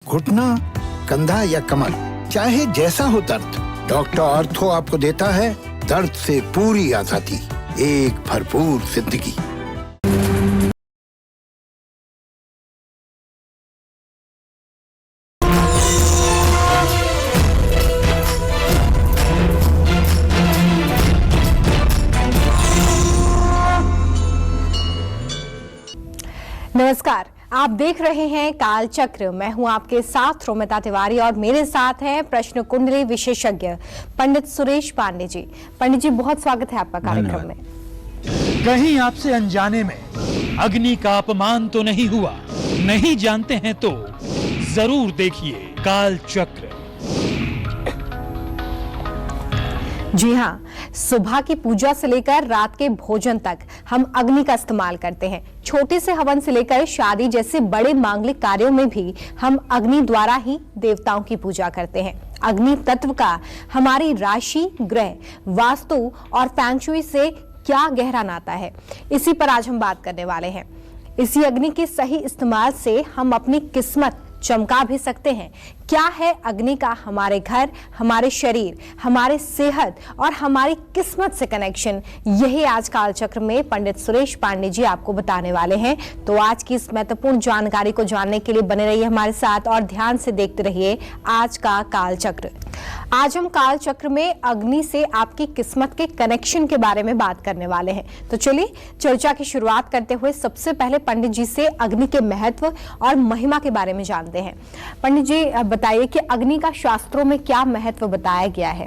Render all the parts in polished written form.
घुटना, कंधा या कमर, चाहे जैसा हो दर्द, डॉक्टर ऑर्थो आपको देता है दर्द से पूरी आजादी, एक भरपूर जिंदगी। नमस्कार, आप देख रहे हैं काल चक्र। मैं हूं आपके साथ रोमिता तिवारी और मेरे साथ हैं प्रश्न कुंडली विशेषज्ञ पंडित सुरेश पांडे जी। पंडित जी, बहुत स्वागत है आपका कार्यक्रम में। कहीं आपसे अनजाने में अग्नि का अपमान तो नहीं हुआ? नहीं जानते हैं तो जरूर देखिए काल चक्र। जी हाँ, सुबह की पूजा से लेकर रात के भोजन तक हम अग्नि का इस्तेमाल करते हैं। छोटे से हवन से लेकर शादी जैसे बड़े मांगलिक कार्यों में भी हम अग्नि द्वारा ही देवताओं की पूजा करते हैं। अग्नि तत्व का हमारी राशि, ग्रह, वास्तु और फैंग शुई से क्या गहरा नाता है, इसी पर आज हम बात करने वाले हैं। इसी अग्नि के सही इस्तेमाल से हम अपनी किस्मत चमका भी सकते हैं। क्या है अग्नि का हमारे घर, हमारे शरीर, हमारे सेहत और हमारी किस्मत से कनेक्शन, यही आज काल चक्र में पंडित सुरेश पांडे जी आपको बताने वाले हैं। तो आज की इस महत्वपूर्ण जानकारी को जानने के लिए बने रहिए हमारे साथ और ध्यान से देखते रहिए आज का काल चक्र। आज हम काल चक्र में अग्नि से आपकी किस्मत के कनेक्शन के बारे में बात करने वाले हैं। तो चलिए चर्चा की शुरुआत करते हुए सबसे पहले पंडित जी से अग्नि के महत्व और महिमा के बारे में जानते हैं। पंडित जी, बताइए कि अग्नि का शास्त्रों में क्या महत्व बताया गया है?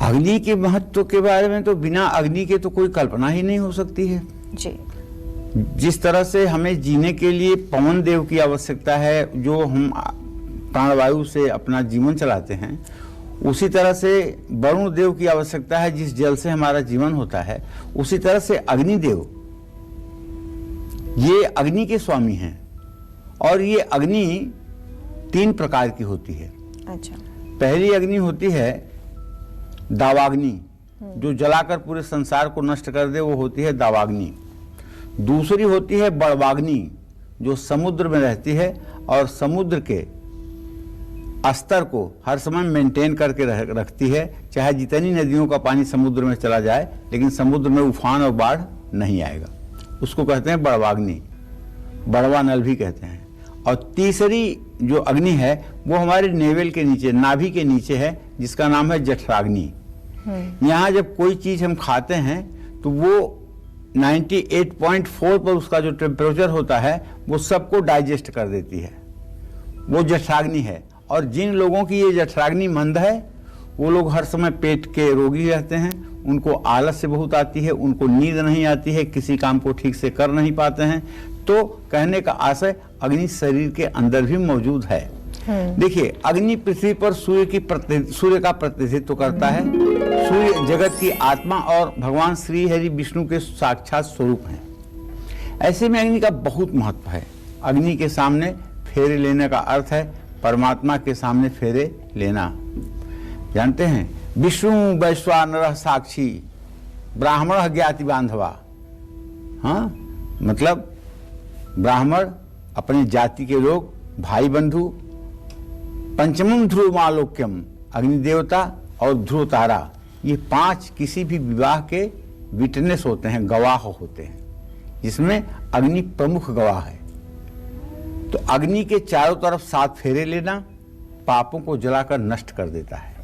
अग्नि के महत्व के बारे में तो बिना अग्नि के तो कोई कल्पना ही नहीं हो सकती है जी। जिस तरह से हमें जीने के लिए पवन देव की आवश्यकता है, जो हम प्राणवायु से अपना जीवन चलाते हैं, उसी तरह से वरुण देव की आवश्यकता है, जिस जल से हमारा जीवन होता है। उसी तरह से अग्निदेव ये अग्नि के स्वामी हैं और ये अग्नि 3 प्रकार की होती है। अच्छा। पहली अग्नि होती है दावाग्नि, जो जलाकर पूरे संसार को नष्ट कर दे, वो होती है दावाग्नि। दूसरी होती है बड़वाग्नि, जो समुद्र में रहती है और समुद्र के स्तर को हर समय मेंटेन करके रखती है। चाहे जितनी नदियों का पानी समुद्र में चला जाए, लेकिन समुद्र में उफान और बाढ़ नहीं आएगा। उसको कहते हैं बड़वाग्नि, बड़वा नल भी कहते हैं। और तीसरी जो अग्नि है वो हमारे नेवल के नीचे, नाभि के नीचे है, जिसका नाम है जठराग्नि। यहाँ जब कोई चीज हम खाते हैं तो वो 98.4 पर उसका जो टेम्परेचर होता है वो सबको डाइजेस्ट कर देती है, वो जठराग्नि है। और जिन लोगों की ये जठराग्नि मंद है, वो लोग हर समय पेट के रोगी रहते हैं, उनको आलस से बहुत आती है, उनको नींद नहीं आती है, किसी काम को ठीक से कर नहीं पाते हैं। तो कहने का आशय अग्नि शरीर के अंदर भी मौजूद है। देखिए, अग्नि पृथ्वी पर सूर्य का प्रतिनिधित्व करता है। सूर्य जगत की आत्मा और भगवान श्री हरि विष्णु के साक्षात स्वरूप हैं। ऐसे में अग्नि का बहुत महत्व है। अग्नि के सामने फेरे लेने का अर्थ है परमात्मा के सामने फेरे लेना। जानते हैं, विष्णु वैश्वानर साक्षी ब्राह्मण ज्ञाति बांधवा। हाँ, मतलब ब्राह्मण, अपनी जाति के लोग, भाई बंधु। पंचमम ध्रुव मालोक्यम, अग्नि देवता और ध्रुव तारा, ये 5 किसी भी विवाह के विटनेस होते हैं, गवाह होते हैं, जिसमें अग्नि प्रमुख गवाह है। तो अग्नि के चारों तरफ 7 फेरे लेना पापों को जलाकर नष्ट कर देता है।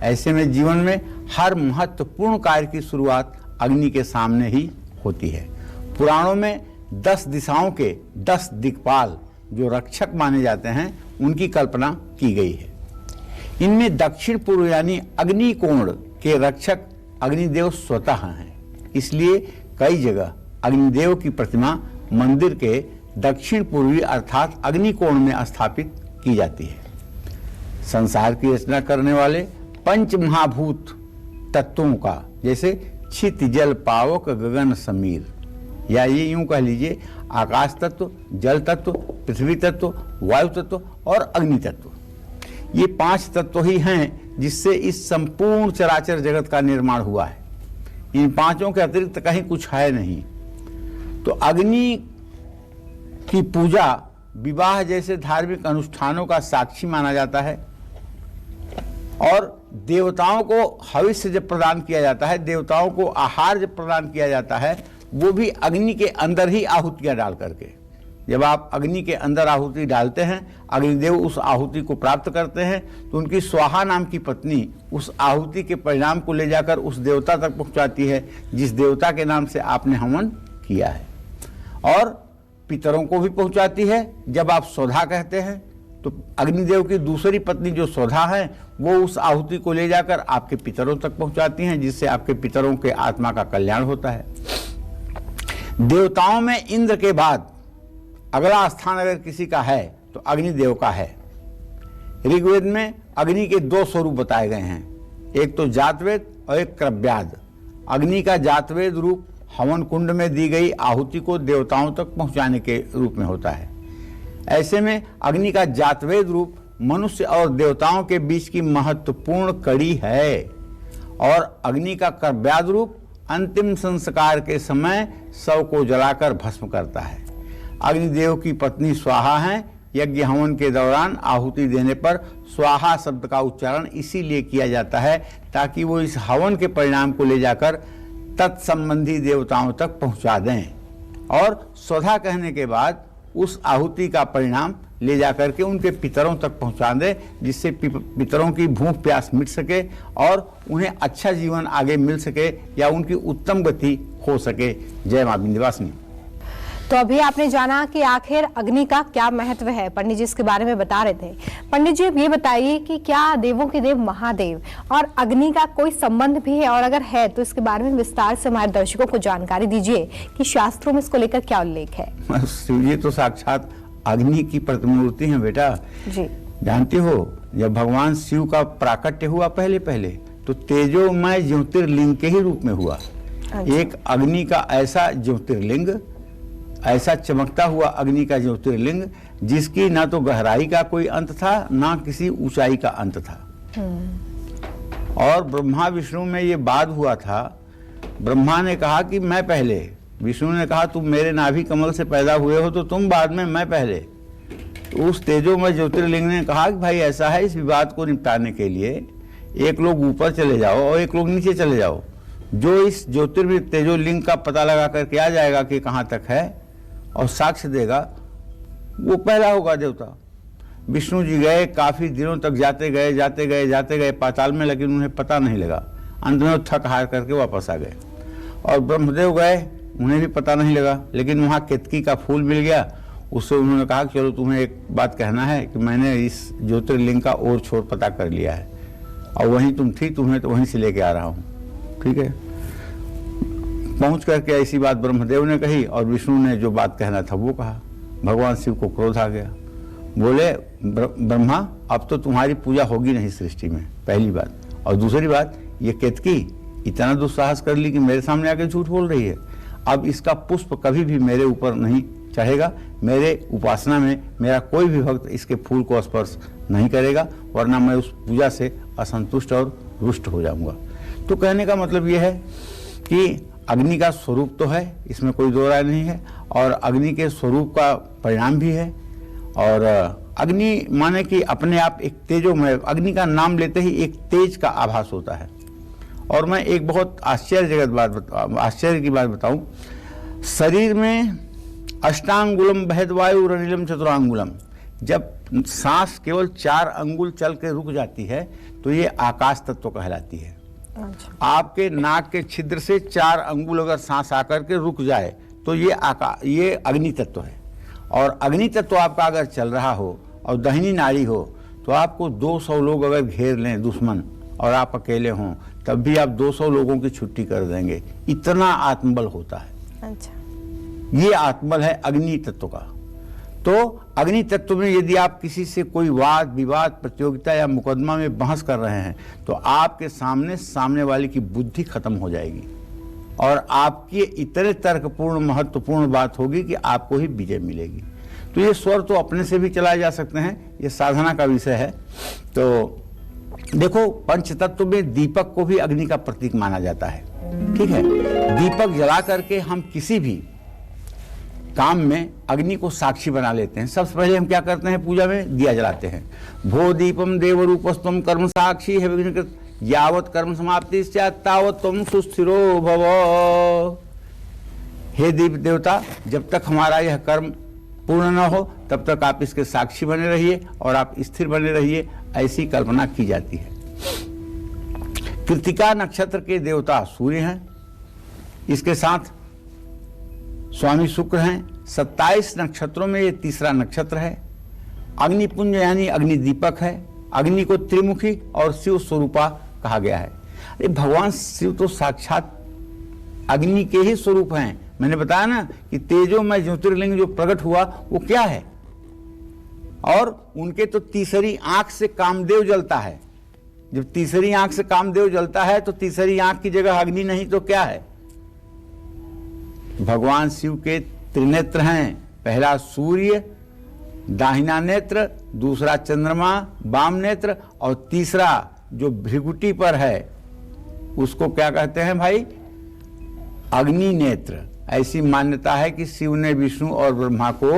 ऐसे में जीवन में हर महत्वपूर्ण कार्य की शुरुआत अग्नि के सामने ही होती है। पुराणों में 10 दिशाओं के 10 दिक्पाल जो रक्षक माने जाते हैं, उनकी कल्पना की गई है। इनमें दक्षिण पूर्व यानी अग्निकोण के रक्षक अग्निदेव स्वतः हैं। इसलिए कई जगह अग्निदेव की प्रतिमा मंदिर के दक्षिण पूर्वी अर्थात अग्निकोण में स्थापित की जाती है। संसार की रचना करने वाले 5 महाभूत तत्वों का, जैसे छित, जल, पावक, गगन, समीर, या ये यूं कह लीजिए आकाश तत्व, जल तत्व, पृथ्वी तत्व, वायु तत्व और अग्नि तत्व, ये 5 तत्व ही हैं जिससे इस संपूर्ण चराचर जगत का निर्माण हुआ है। इन 5 के अतिरिक्त कहीं कुछ है नहीं। तो अग्नि की पूजा विवाह जैसे धार्मिक अनुष्ठानों का साक्षी माना जाता है। और देवताओं को हविष्य जब प्रदान किया जाता है, देवताओं को आहार जब प्रदान किया जाता है, वो भी अग्नि के अंदर ही आहुतियाँ डाल करके। जब आप अग्नि के अंदर आहुति डालते हैं, अग्निदेव उस आहुति को प्राप्त करते हैं, तो उनकी स्वाहा नाम की पत्नी उस आहुति के परिणाम को ले जाकर उस देवता तक पहुंचाती है जिस देवता के नाम से आपने हवन किया है। और पितरों को भी पहुंचाती है। जब आप सौधा कहते हैं तो अग्निदेव की दूसरी पत्नी जो सौधा है वो उस आहुति को ले जाकर आपके पितरों तक पहुंचाती हैं, जिससे आपके पितरों के आत्मा का कल्याण होता है। देवताओं में इंद्र के बाद अगला स्थान अगर किसी का है तो अग्निदेव का है। ऋग्वेद में अग्नि के 2 स्वरूप बताए गए हैं, एक तो जातवेद और एक क्रव्याद। अग्नि का जातवेद रूप हवन कुंड में दी गई आहुति को देवताओं तक पहुंचाने के रूप में होता है। ऐसे में अग्नि का जातवेद रूप मनुष्य और देवताओं के बीच की महत्वपूर्ण कड़ी है। और अग्नि का क्रव्याद रूप अंतिम संस्कार के समय शव को जलाकर भस्म करता है। अग्निदेव की पत्नी स्वाहा हैं। यज्ञ हवन के दौरान आहुति देने पर स्वाहा शब्द का उच्चारण इसीलिए किया जाता है ताकि वो इस हवन के परिणाम को ले जाकर तत्संबंधी देवताओं तक पहुंचा दें। और स्वधा कहने के बाद उस आहुति का परिणाम ले जाकर के उनके पितरों तक पहुंचा दें, जिससे पितरों की भूख प्यास मिट सके और उन्हें अच्छा जीवन आगे मिल सके या उनकी उत्तम गति हो सके। जय मां विंध्यवासिनी। तो अभी आपने जाना कि आखिर अग्नि का क्या महत्व है, पंडित जी इसके बारे में बता रहे थे। पंडित जी अब ये बताइए कि क्या देवों के देव महादेव और अग्नि का कोई संबंध भी है, और अगर है तो इसके बारे में विस्तार से हमारे दर्शकों को जानकारी दीजिए कि शास्त्रों में इसको लेकर क्या उल्लेख है। शिव जी तो साक्षात अग्नि की प्रतिमूर्ति है बेटा जी। जानती हो, जब भगवान शिव का प्राकट्य हुआ पहले पहले तो तेजोमय ज्योतिर्लिंग के ही रूप में हुआ। एक अग्नि का ऐसा ज्योतिर्लिंग, ऐसा चमकता हुआ अग्नि का ज्योतिर्लिंग जिसकी ना तो गहराई का कोई अंत था ना किसी ऊंचाई का अंत था। और ब्रह्मा विष्णु में ये बात हुआ था। ब्रह्मा ने कहा कि मैं पहले, विष्णु ने कहा तुम मेरे नाभि कमल से पैदा हुए हो तो तुम बाद में, मैं पहले। तो उस तेजोमय ज्योतिर्लिंग ने कहा कि भाई ऐसा है, इस विवाद को निपटाने के लिए एक लोग ऊपर चले जाओ और एक लोग नीचे चले जाओ। जो इस ज्योतिर्लिंग तेजोलिंग का पता लगा करके आ जाएगा कि कहाँ तक है और साक्ष्य देगा, वो पहला होगा देवता। विष्णु जी गए, काफी दिनों तक जाते गए पाताल में, लेकिन उन्हें पता नहीं लगा। अंत में थक हार करके वापस आ गए। और ब्रह्मदेव गए, उन्हें भी पता नहीं लगा, लेकिन वहाँ केतकी का फूल मिल गया। उससे उन्होंने कहा कि चलो तुम्हें एक बात कहना है कि मैंने इस ज्योतिर्लिंग का और छोर पता कर लिया है और वहीं तुम थी, तुम्हें तो वहीं से लेके आ रहा हूँ। ठीक है। पहुंच करके ऐसी बात ब्रह्मदेव ने कही और विष्णु ने जो बात कहना था वो कहा। भगवान शिव को क्रोध आ गया। बोले ब्रह्मा अब तो तुम्हारी पूजा होगी नहीं सृष्टि में, पहली बात। और दूसरी बात, ये केतकी इतना दुस्साहस कर ली कि मेरे सामने आके झूठ बोल रही है। अब इसका पुष्प कभी भी मेरे ऊपर नहीं चढ़ेगा, मेरे उपासना में मेरा कोई भी भक्त इसके फूल को स्पर्श नहीं करेगा, वरना मैं उस पूजा से असंतुष्ट और रुष्ट हो जाऊंगा। तो कहने का मतलब यह है कि अग्नि का स्वरूप तो है, इसमें कोई दो राय नहीं है, और अग्नि के स्वरूप का परिणाम भी है। और अग्नि माने कि अपने आप एक तेजोमय, अग्नि का नाम लेते ही एक तेज का आभास होता है। और मैं एक बहुत आश्चर्य की बात बताऊं, शरीर में अष्टांगुलम बहदवायु रनिलम चतुरांगुलम, जब सांस केवल 4 अंगुल चल के रुक जाती है तो ये आकाश तत्व कहलाती है। आपके नाक के छिद्र से 4 अंगुल अगर सांस आकर के रुक जाए तो ये अग्नि तत्व है। और अग्नि तत्व आपका अगर चल रहा हो और दाहिनी नाड़ी हो तो आपको 200 लोग अगर घेर लें दुश्मन और आप अकेले हों तब भी आप 200 लोगों की छुट्टी कर देंगे, इतना आत्मबल होता है। अच्छा। ये आत्मबल है अग्नि तत्व का। तो अग्नि तत्व में यदि आप किसी से कोई वाद विवाद प्रतियोगिता या मुकदमा में बहस कर रहे हैं तो आपके सामने वाले की बुद्धि खत्म हो जाएगी और आपकी इतने तर्कपूर्ण महत्वपूर्ण बात होगी कि आपको ही विजय मिलेगी। तो ये स्वर तो अपने से भी चलाए जा सकते हैं, ये साधना का विषय है। तो देखो, पंच तत्व में दीपक को भी अग्नि का प्रतीक माना जाता है। ठीक है, दीपक जला करके हम किसी भी काम में अग्नि को साक्षी बना लेते हैं। सबसे पहले हम क्या करते हैं, पूजा में दिया जलाते हैं। भो दीपम देव रूपस्तम कर्म साक्षी है विघ्नकृत यावत कर्म समाप्ति तावत तुम सुस्थिरो भव। हे दीप देवता, जब तक हमारा यह कर्म पूर्ण न हो तब तक आप इसके साक्षी बने रहिए और आप स्थिर बने रहिए, ऐसी कल्पना की जाती है। कृतिका नक्षत्र के देवता सूर्य हैं, इसके साथ स्वामी शुक्र हैं। 27 नक्षत्रों में ये तीसरा नक्षत्र है। अग्निपुंज यानी अग्नि दीपक है। अग्नि को त्रिमुखी और शिव स्वरूपा कहा गया है। अरे भगवान शिव तो साक्षात अग्नि के ही स्वरूप हैं। मैंने बताया ना कि तेजोमय ज्योतिर्लिंग जो प्रकट हुआ वो क्या है, और उनके तो तीसरी आंख से कामदेव जलता है। जब तीसरी आंख से कामदेव जलता है तो तीसरी आंख की जगह अग्नि नहीं तो क्या है। भगवान शिव के त्रिनेत्र हैं, पहला सूर्य दाहिना नेत्र, दूसरा चंद्रमा वाम नेत्र, और तीसरा जो भृगुटी पर है उसको क्या कहते हैं भाई, अग्नि नेत्र। ऐसी मान्यता है कि शिव ने विष्णु और ब्रह्मा को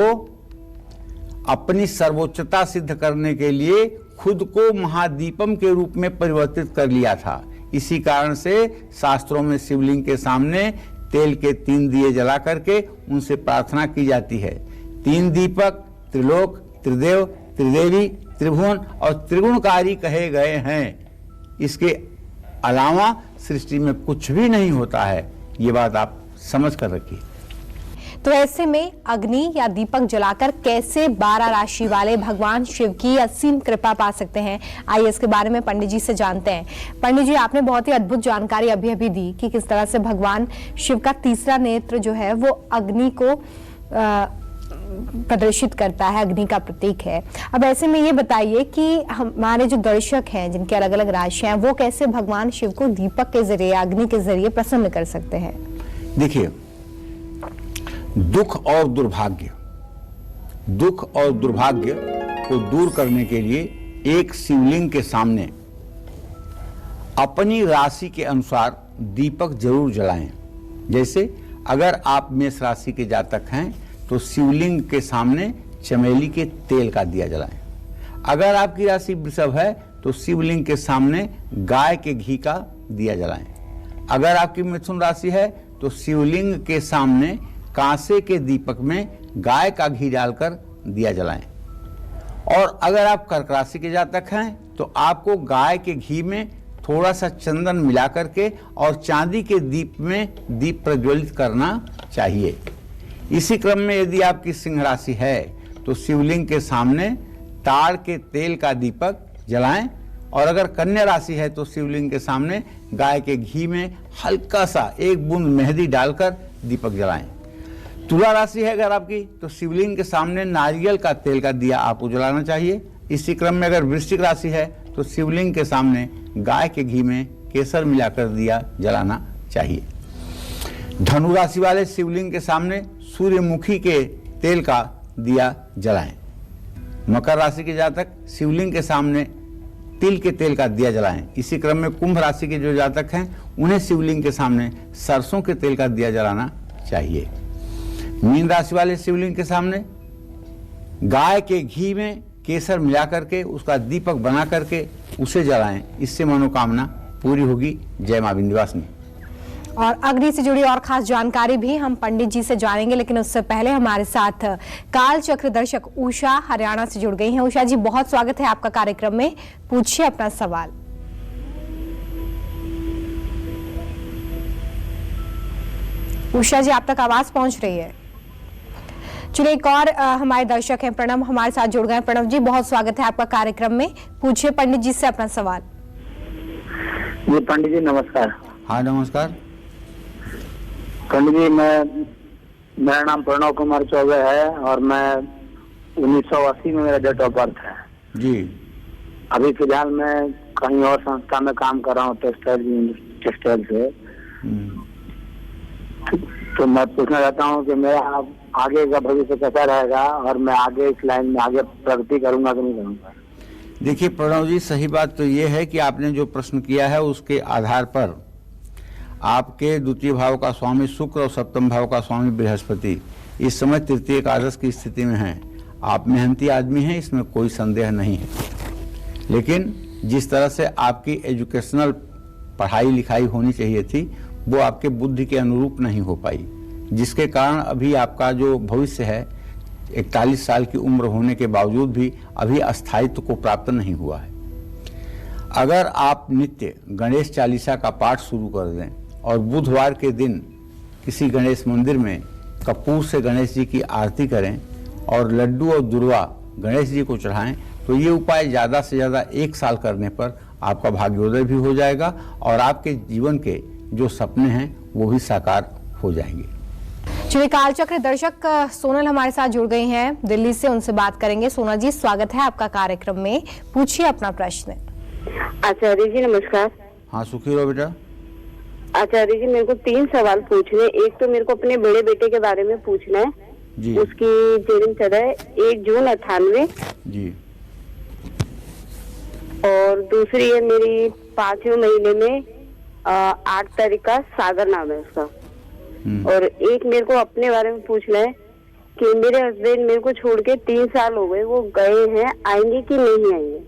अपनी सर्वोच्चता सिद्ध करने के लिए खुद को महादीपम के रूप में परिवर्तित कर लिया था। इसी कारण से शास्त्रों में शिवलिंग के सामने तेल के 3 दिए जला करके उनसे प्रार्थना की जाती है। 3 दीपक त्रिलोक, त्रिदेव, त्रिदेवी, त्रिभुवन और त्रिगुणकारी कहे गए हैं। इसके अलावा सृष्टि में कुछ भी नहीं होता है, ये बात आप समझ कर रखिए। तो ऐसे में अग्नि या दीपक जलाकर कैसे 12 राशि वाले भगवान शिव की असीम कृपा पा सकते हैं, आइए इसके बारे में पंडित जी से जानते हैं। पंडित जी, आपने बहुत ही अद्भुत जानकारी अभी अभी दी कि किस तरह से भगवान शिव का तीसरा नेत्र जो है वो अग्नि को प्रदर्शित करता है, अग्नि का प्रतीक है। अब ऐसे में ये बताइए कि हमारे जो दर्शक हैं जिनके अलग अलग राशियां हैं, वो कैसे भगवान शिव को दीपक के जरिए, अग्नि के जरिए प्रसन्न कर सकते हैं। देखिए, दुख और दुर्भाग्य को दूर करने के लिए एक शिवलिंग के सामने अपनी राशि के अनुसार दीपक जरूर जलाएं। जैसे अगर आप मेष राशि के जातक हैं तो शिवलिंग के सामने चमेली के तेल का दिया जलाएं। अगर आपकी राशि वृषभ है तो शिवलिंग के सामने गाय के घी का दिया जलाएं। अगर आपकी मिथुन राशि है तो शिवलिंग के सामने कांसे के दीपक में गाय का घी डालकर दिया जलाएं। और अगर आप कर्क राशि के जातक हैं तो आपको गाय के घी में थोड़ा सा चंदन मिला करके और चांदी के दीप में दीप प्रज्वलित करना चाहिए। इसी क्रम में यदि आपकी सिंह राशि है तो शिवलिंग के सामने ताड़ के तेल का दीपक जलाएं। और अगर कन्या राशि है तो शिवलिंग के सामने गाय के घी में हल्का सा 1 बूंद मेहंदी डालकर दीपक जलाएं। तुला राशि है अगर आपकी तो शिवलिंग के सामने नारियल का तेल का दिया आपको जलाना चाहिए। इसी क्रम में अगर वृश्चिक राशि है तो शिवलिंग के सामने गाय के घी में केसर मिलाकर दिया जलाना चाहिए। धनु राशि वाले शिवलिंग के सामने सूर्यमुखी के तेल का दिया जलाएं। मकर राशि के जातक शिवलिंग के सामने तिल के तेल का दिया जलाएं। इसी क्रम में कुंभ राशि के जो जातक हैं उन्हें शिवलिंग के सामने सरसों के तेल का दिया जलाना चाहिए। मीन राशि वाले शिवलिंग के सामने गाय के घी में केसर मिला करके उसका दीपक बना करके उसे जलाएं। इससे मनोकामना पूरी होगी। जय मां विंध्यवासिनी। और अग्नि से जुड़ी और खास जानकारी भी हम पंडित जी से जानेंगे, लेकिन उससे पहले हमारे साथ काल चक्र दर्शक उषा हरियाणा से जुड़ गई हैं। उषा जी, बहुत स्वागत है आपका कार्यक्रम में, पूछिए अपना सवाल। उषा जी, आप तक आवाज पहुंच रही है? चलिए, एक और हमारे दर्शक हैं प्रणव हमारे साथ जुड़ गए। प्रणव जी, बहुत स्वागत है आपका कार्यक्रम में, पूछिए पंडित जी से अपना सवाल। जी पंडित जी नमस्कार। हाँ नमस्कार पंडित जी, मेरा नाम प्रणव कुमार चौबे है और मैं 1980 में मेरा डेट ऑफ बर्थ है जी। अभी फिलहाल मैं कहीं और संस्था में काम कर रहा हूँ, टेक्सटाइल से। तो मैं पूछना चाहता हूँ कि मेरा आगे का भविष्य कैसा रहेगा और मैं आगे इस लाइन में आगे प्रगति करूंगा कि नहीं करूंगा। देखिए प्रणव जी, सही बात तो ये है कि आपने जो प्रश्न किया है उसके आधार पर आपके द्वितीय भाव का स्वामी शुक्र और सप्तम भाव का स्वामी बृहस्पति इस समय तृतीय एकादश की स्थिति में हैं। आप मेहनती आदमी हैं, इसमें कोई संदेह नहीं है, लेकिन जिस तरह से आपकी एजुकेशनल पढ़ाई लिखाई होनी चाहिए थी वो आपके बुद्धि के अनुरूप नहीं हो पाई, जिसके कारण अभी आपका जो भविष्य है 41 साल की उम्र होने के बावजूद भी अभी अस्थायित्व को प्राप्त नहीं हुआ है। अगर आप नित्य गणेश चालीसा का पाठ शुरू कर दें और बुधवार के दिन किसी गणेश मंदिर में कपूर से गणेश जी की आरती करें और लड्डू और दुर्वा गणेश जी को चढ़ाएं, तो ये उपाय ज़्यादा से ज़्यादा 1 साल करने पर आपका भाग्योदय भी हो जाएगा और आपके जीवन के जो सपने हैं वो भी साकार हो जाएंगे। चलिए, कालचक्र दर्शक सोनल हमारे साथ जुड़ गई हैं दिल्ली से, उनसे बात करेंगे। सोनल जी, स्वागत है आपका कार्यक्रम में, पूछिए अपना प्रश्न। आचार्य जी नमस्कार। हाँ, सुखी रहो बेटा। आचार्य जी, मेरे को 3 सवाल पूछने। एक तो मेरे को अपने बड़े बेटे के बारे में पूछना है जी। उसकी जन्म है 1 जून 98 जी, और दूसरी है मेरी 5वें महीने में 8 तारीख का सागर नाम है उसका। और एक मेरे को अपने बारे में पूछना है कि मेरे हस्बैंड मेरे को छोड़ के 3 साल हो गए, वो गए हैं, आएंगे कि नहीं आएंगे।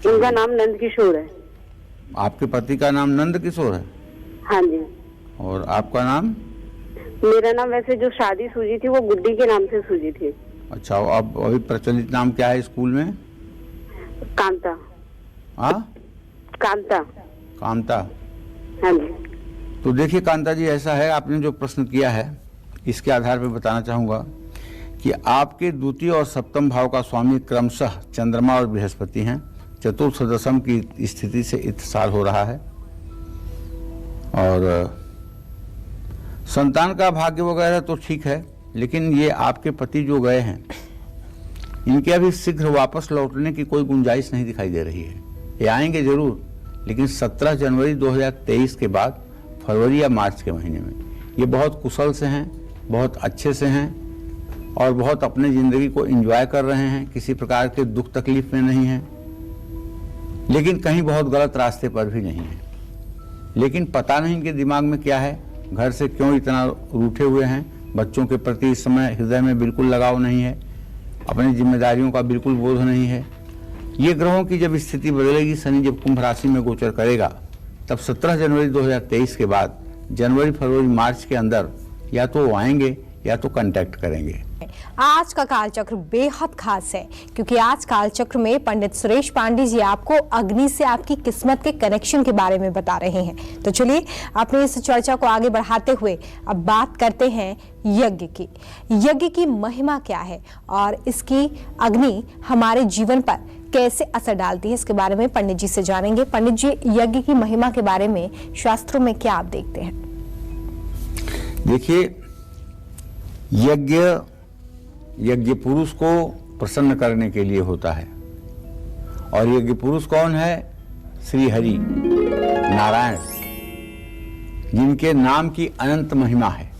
उनका नाम नंद किशोर है। आपके पति का नाम नंद किशोर है? हाँ जी। और आपका नाम? मेरा नाम वैसे जो शादी सूझी थी वो गुड्डी के नाम से सूझी थी। अच्छा, अब अभी प्रचलित नाम क्या है स्कूल में? कांता। हाँ, कांता। कांता। हाँ जी। तो देखिए कांता जी, ऐसा है, आपने जो प्रश्न किया है इसके आधार पर बताना चाहूँगा कि आपके द्वितीय और सप्तम भाव का स्वामी क्रमशः चंद्रमा और बृहस्पति हैं। चतुर्थ दशम की स्थिति से इत्साल हो रहा है और संतान का भाग्य वगैरह तो ठीक है, लेकिन ये आपके पति जो गए हैं इनके अभी शीघ्र वापस लौटने की कोई गुंजाइश नहीं दिखाई दे रही है। ये आएंगे जरूर, लेकिन 17 जनवरी 2023 के बाद फरवरी या मार्च के महीने में। ये बहुत कुशल से हैं, बहुत अच्छे से हैं और बहुत अपने ज़िंदगी को एंजॉय कर रहे हैं, किसी प्रकार के दुख तकलीफ में नहीं हैं, लेकिन कहीं बहुत गलत रास्ते पर भी नहीं है। लेकिन पता नहीं इनके दिमाग में क्या है, घर से क्यों इतना रूठे हुए हैं, बच्चों के प्रति इस समय हृदय में बिल्कुल लगाव नहीं है, अपनी जिम्मेदारियों का बिल्कुल बोध नहीं है। ये ग्रहों की जब स्थिति बदलेगी, शनि जब कुंभ राशि में गोचर करेगा, तब 17 जनवरी 2023 के बाद जनवरी फरवरी मार्च के अंदर या तो वो आएंगे या तो कांटेक्ट करेंगे। आज का कालचक्र बेहद खास है क्योंकि आज कालचक्र में पंडित सुरेश पांडे जी आपको अग्नि से आपकी किस्मत के कनेक्शन के बारे में बता रहे हैं। तो चलिए, अपनी इस चर्चा को आगे बढ़ाते हुए अब बात करते हैं यज्ञ की। यज्ञ की महिमा क्या है और इसकी अग्नि हमारे जीवन पर कैसे असर डालती है, इसके बारे में पंडित जी से जानेंगे। पंडित जी, यज्ञ की महिमा के बारे में शास्त्रों में क्या आप देखते हैं? देखिए, यज्ञ पुरुष को प्रसन्न करने के लिए होता है और यज्ञ पुरुष कौन है? श्री हरि नारायण, जिनके नाम की अनंत महिमा है।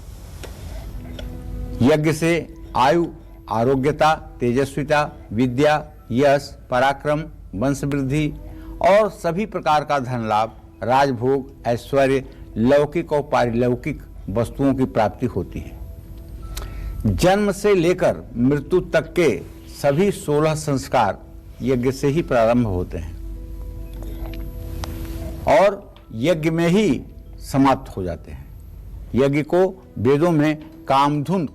यज्ञ से आयु, आरोग्यता, तेजस्विता, विद्या, यश, पराक्रम, वंश वृद्धि और सभी प्रकार का धन लाभ, राजभोग, ऐश्वर्य, लौकिक और पारिलौकिक वस्तुओं की प्राप्ति होती है। जन्म से लेकर मृत्यु तक के सभी 16 संस्कार यज्ञ से ही प्रारंभ होते हैं और यज्ञ में ही समाप्त हो जाते हैं। यज्ञ को वेदों में कामधुन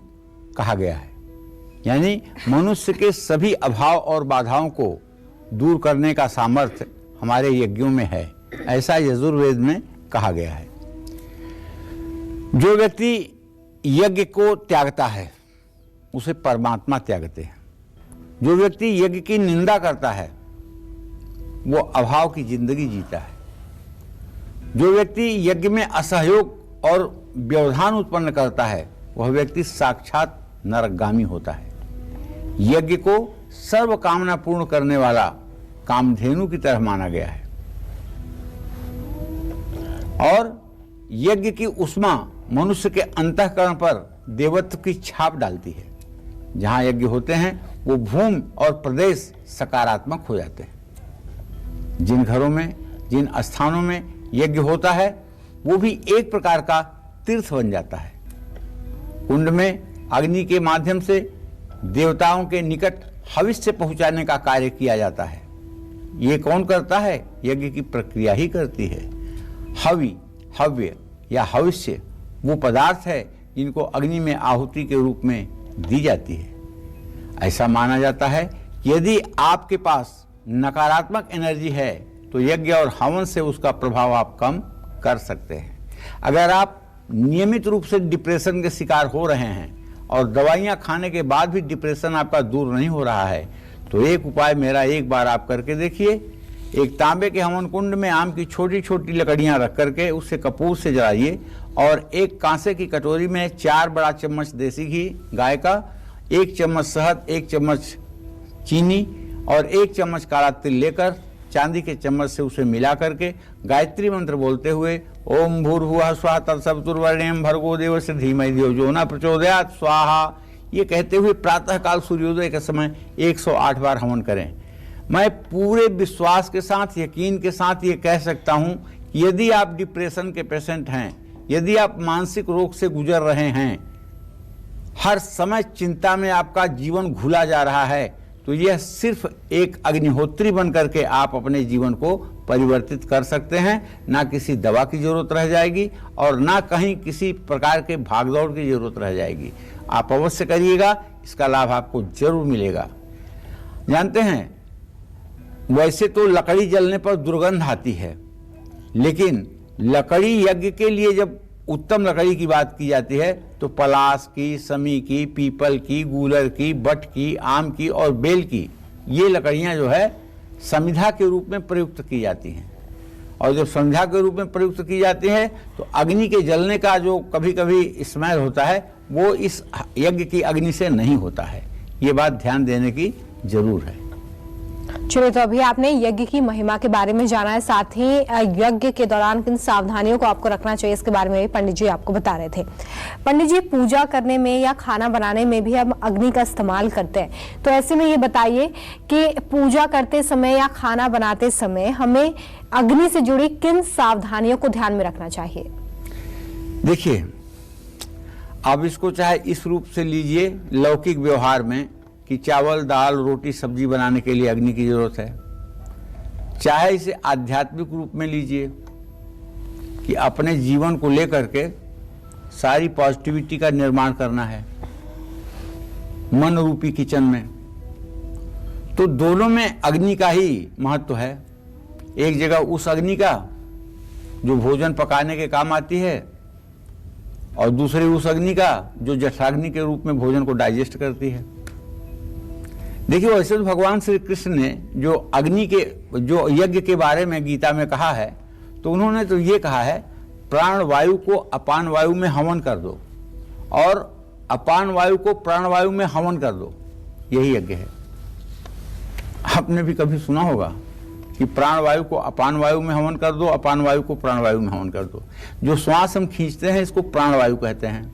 कहा गया है, यानी मनुष्य के सभी अभाव और बाधाओं को दूर करने का सामर्थ्य हमारे यज्ञों में है, ऐसा यजुर्वेद में कहा गया है। जो व्यक्ति यज्ञ को त्यागता है उसे परमात्मा त्यागते हैं। जो व्यक्ति यज्ञ की निंदा करता है वो अभाव की जिंदगी जीता है। जो व्यक्ति यज्ञ में असहयोग और व्यवधान उत्पन्न करता है वह व्यक्ति साक्षात नरकगामी होता है। यज्ञ को सर्व कामना पूर्ण करने वाला कामधेनु की तरह माना गया है और यज्ञ की उष्मा मनुष्य के अंतःकरण पर देवत्व की छाप डालती है। जहां यज्ञ होते हैं वो भूमि और प्रदेश सकारात्मक हो जाते हैं। जिन घरों में, जिन स्थानों में यज्ञ होता है वो भी एक प्रकार का तीर्थ बन जाता है कुंड में अग्नि के माध्यम से देवताओं के निकट हविष्य पहुंचाने का कार्य किया जाता है। ये कौन करता है? यज्ञ की प्रक्रिया ही करती है। हव्य या हविष्य वो पदार्थ है जिनको अग्नि में आहुति के रूप में दी जाती है। ऐसा माना जाता है कि यदि आपके पास नकारात्मक एनर्जी है तो यज्ञ और हवन से उसका प्रभाव आप कम कर सकते हैं। अगर आप नियमित रूप से डिप्रेशन के शिकार हो रहे हैं और दवाइयां खाने के बाद भी डिप्रेशन आपका दूर नहीं हो रहा है तो एक उपाय मेरा एक बार आप करके देखिए। एक तांबे के हवन कुंड में आम की छोटी छोटी लकड़ियां रख करके उसे कपूर से जलाइए और एक कांसे की कटोरी में 4 बड़ा चम्मच देसी घी गाय का, 1 चम्मच शहद, 1 चम्मच चीनी और 1 चम्मच काला तिल लेकर चांदी के चम्मच से उसे मिला करके गायत्री मंत्र बोलते हुए ओम भूर्भुवः स्वः तत्सवितुर्वरेण्यं भर्गो देवस्य धीमहि धियो यो न प्रचोदयात् स्वाहा, ये कहते हुए प्रातःकाल सूर्योदय के समय 108 बार हवन करें। मैं पूरे विश्वास के साथ, यकीन के साथ ये कह सकता हूं कि यदि आप डिप्रेशन के पेशेंट हैं, यदि आप मानसिक रोग से गुजर रहे हैं, हर समय चिंता में आपका जीवन घुला जा रहा है, तो यह सिर्फ एक अग्निहोत्री बन करके आप अपने जीवन को परिवर्तित कर सकते हैं। ना किसी दवा की जरूरत रह जाएगी और ना कहीं किसी प्रकार के भागदौड़ की जरूरत रह जाएगी। आप अवश्य करिएगा, इसका लाभ आपको जरूर मिलेगा। जानते हैं, वैसे तो लकड़ी जलने पर दुर्गंध आती है, लेकिन लकड़ी यज्ञ के लिए जब उत्तम लकड़ी की बात की जाती है तो पलाश की, समी की, पीपल की, गूलर की, बट की, आम की और बेल की, ये लकड़ियां जो है समिधा के रूप में प्रयुक्त की जाती हैं। और जब समिधा के रूप में प्रयुक्त की जाती है तो अग्नि के जलने का जो कभी कभी स्मेल होता है वो इस यज्ञ की अग्नि से नहीं होता है। ये बात ध्यान देने की जरूर है। चलिए, तो अभी आपने यज्ञ की महिमा के बारे में जाना है, साथ ही यज्ञ के दौरान किन सावधानियों को आपको रखना चाहिए इसके बारे में भी पंडित जी आपको बता रहे थे। पंडित जी, पूजा करने में या खाना बनाने में भी हम अग्नि का इस्तेमाल करते हैं, तो ऐसे में ये बताइए कि पूजा करते समय या खाना बनाते समय हमें अग्नि से जुड़ी किन सावधानियों को ध्यान में रखना चाहिए? देखिए, आप इसको चाहे इस रूप से लीजिए लौकिक व्यवहार में कि चावल, दाल, रोटी, सब्जी बनाने के लिए अग्नि की जरूरत है, चाहे इसे आध्यात्मिक रूप में लीजिए कि अपने जीवन को लेकर के सारी पॉजिटिविटी का निर्माण करना है मन रूपी किचन में, तो दोनों में अग्नि का ही महत्व है। एक जगह उस अग्नि का जो भोजन पकाने के काम आती है और दूसरी उस अग्नि का जो जठराग्नि के रूप में भोजन को डाइजेस्ट करती है। देखिए, वैसे तो भगवान श्री कृष्ण ने जो अग्नि के, जो यज्ञ के बारे में गीता में कहा है, तो उन्होंने तो ये कहा है प्राण वायु को अपान वायु में हवन कर दो और अपान वायु को प्राण वायु में हवन कर दो, यही यज्ञ है। आपने भी कभी सुना होगा कि प्राण वायु को अपान वायु में हवन कर दो, अपान वायु को प्राण वायु में हवन कर दो। जो श्वास हम खींचते हैं इसको प्राण वायु कहते हैं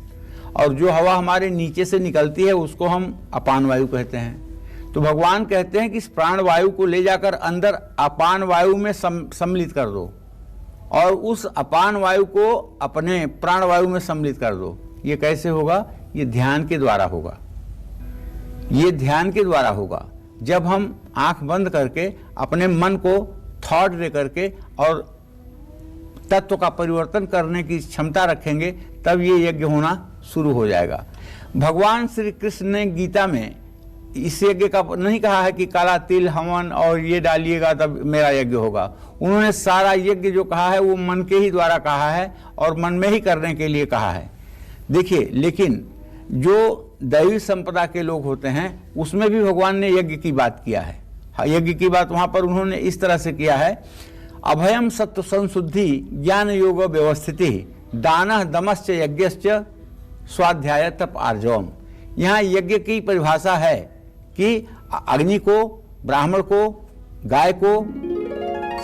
और जो हवा हमारे नीचे से निकलती है उसको हम अपान वायु कहते हैं। तो भगवान कहते हैं कि इस प्राण वायु को ले जाकर अंदर अपान वायु में सम्मिलित कर दो और उस अपान वायु को अपने प्राण वायु में सम्मिलित कर दो। ये कैसे होगा? ये ध्यान के द्वारा होगा। ये ध्यान के द्वारा होगा जब हम आंख बंद करके अपने मन को थॉट दे करके और तत्व का परिवर्तन करने की क्षमता रखेंगे, तब ये यज्ञ होना शुरू हो जाएगा। भगवान श्री कृष्ण ने गीता में इस यज्ञ का नहीं कहा है कि काला तिल, हवन और ये डालिएगा तब मेरा यज्ञ होगा। उन्होंने सारा यज्ञ जो कहा है वो मन के ही द्वारा कहा है और मन में ही करने के लिए कहा है। देखिए, लेकिन जो दैवी संपदा के लोग होते हैं उसमें भी भगवान ने यज्ञ की बात किया है। यज्ञ की बात वहां पर उन्होंने इस तरह से किया है, अभयम सत्व संशुद्धि ज्ञान योग व्यवस्थिति दानः दमश्च यज्ञश्च स्वाध्याय तप आर्जवम। यहाँ यज्ञ की परिभाषा है कि अग्नि को, ब्राह्मण को, गाय को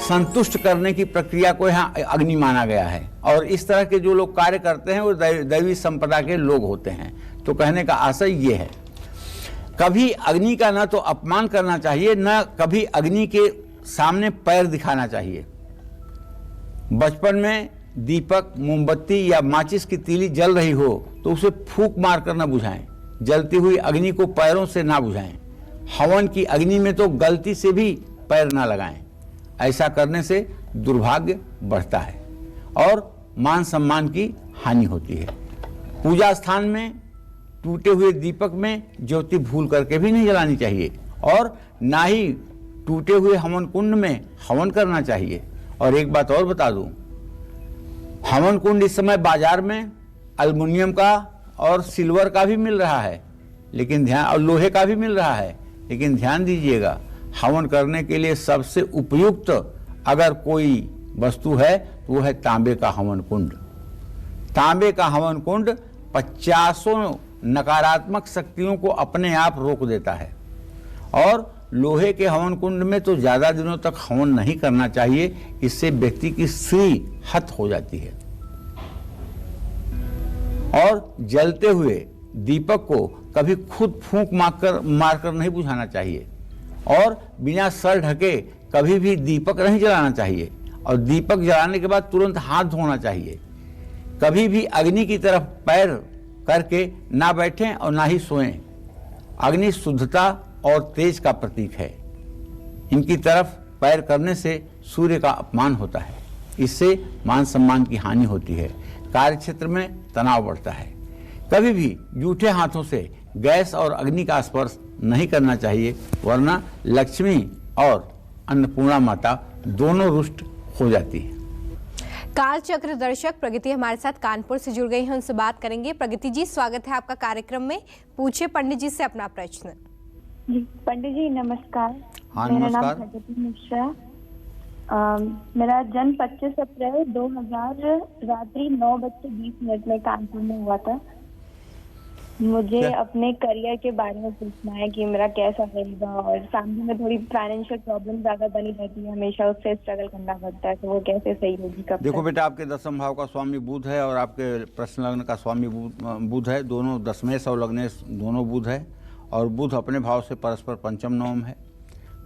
संतुष्ट करने की प्रक्रिया को यहाँ अग्नि माना गया है और इस तरह के जो लोग कार्य करते हैं वो दैवी संपदा के लोग होते हैं। तो कहने का आशय ये है, कभी अग्नि का ना तो अपमान करना चाहिए, ना कभी अग्नि के सामने पैर दिखाना चाहिए। बचपन में दीपक, मोमबत्ती या माचिस की तीली जल रही हो तो उसे फूंक मार कर न बुझाएं। जलती हुई अग्नि को पैरों से ना बुझाएं। हवन की अग्नि में तो गलती से भी पैर ना लगाएं। ऐसा करने से दुर्भाग्य बढ़ता है और मान सम्मान की हानि होती है। पूजा स्थान में टूटे हुए दीपक में ज्योति भूल करके भी नहीं जलानी चाहिए और ना ही टूटे हुए हवन कुंड में हवन करना चाहिए। और एक बात और बता दूं, हवन कुंड इस समय बाजार में एल्युमिनियम का और सिल्वर का भी मिल रहा है, लेकिन ध्यान, और लोहे का भी मिल रहा है, लेकिन ध्यान दीजिएगा, हवन करने के लिए सबसे उपयुक्त अगर कोई वस्तु है तो वो है तांबे का हवन कुंड। तांबे का हवन कुंड 50 नकारात्मक शक्तियों को अपने आप रोक देता है और लोहे के हवन कुंड में तो ज्यादा दिनों तक हवन नहीं करना चाहिए, इससे व्यक्ति की श्री हत हो जाती है। और जलते हुए दीपक को कभी खुद फूंक मारकर नहीं बुझाना चाहिए और बिना सर ढके कभी भी दीपक नहीं जलाना चाहिए और दीपक जलाने के बाद तुरंत हाथ धोना चाहिए। कभी भी अग्नि की तरफ पैर करके ना बैठें और ना ही सोएं। अग्नि शुद्धता और तेज का प्रतीक है। इनकी तरफ पैर करने से सूर्य का अपमान होता है, इससे मान सम्मान की हानि होती है। कार्य क्षेत्र में तनाव बढ़ता है। कभी भी जूठे हाथों से गैस और अग्नि का स्पर्श नहीं करना चाहिए, वरना लक्ष्मी और अन्नपूर्णा माता दोनों रुष्ट हो जाती है। काल चक्र दर्शक प्रगति हमारे साथ कानपुर से जुड़ गई हैं, उनसे बात करेंगे। प्रगति जी, स्वागत है आपका कार्यक्रम में। पूछे पंडित जी से अपना प्रश्न। जी पंडित जी नमस्कार। हाँ, मेरा नाम नमस्कार। प्रगति मिश्रा। मेरा जन्म 25 अप्रैल 2000 रात्रि 9:20 में कानपुर में हुआ था। मुझे अपने करियर के बारे में पूछना है कि मेरा कैसा रहेगा और फैमिली में थोड़ी फाइनेंशियल प्रॉब्लम ज्यादा बनी रहती है, हमेशा उससे स्ट्रगल करना पड़ता है, तो वो कैसे सही होगी कब देखो तक? बेटा, आपके दसम भाव का स्वामी बुध है और आपके प्रश्न लग्न का स्वामी बुध है। दोनों दशमेश और लग्नेश दोनों बुध है और बुध अपने भाव से परस्पर पंचम नवम है।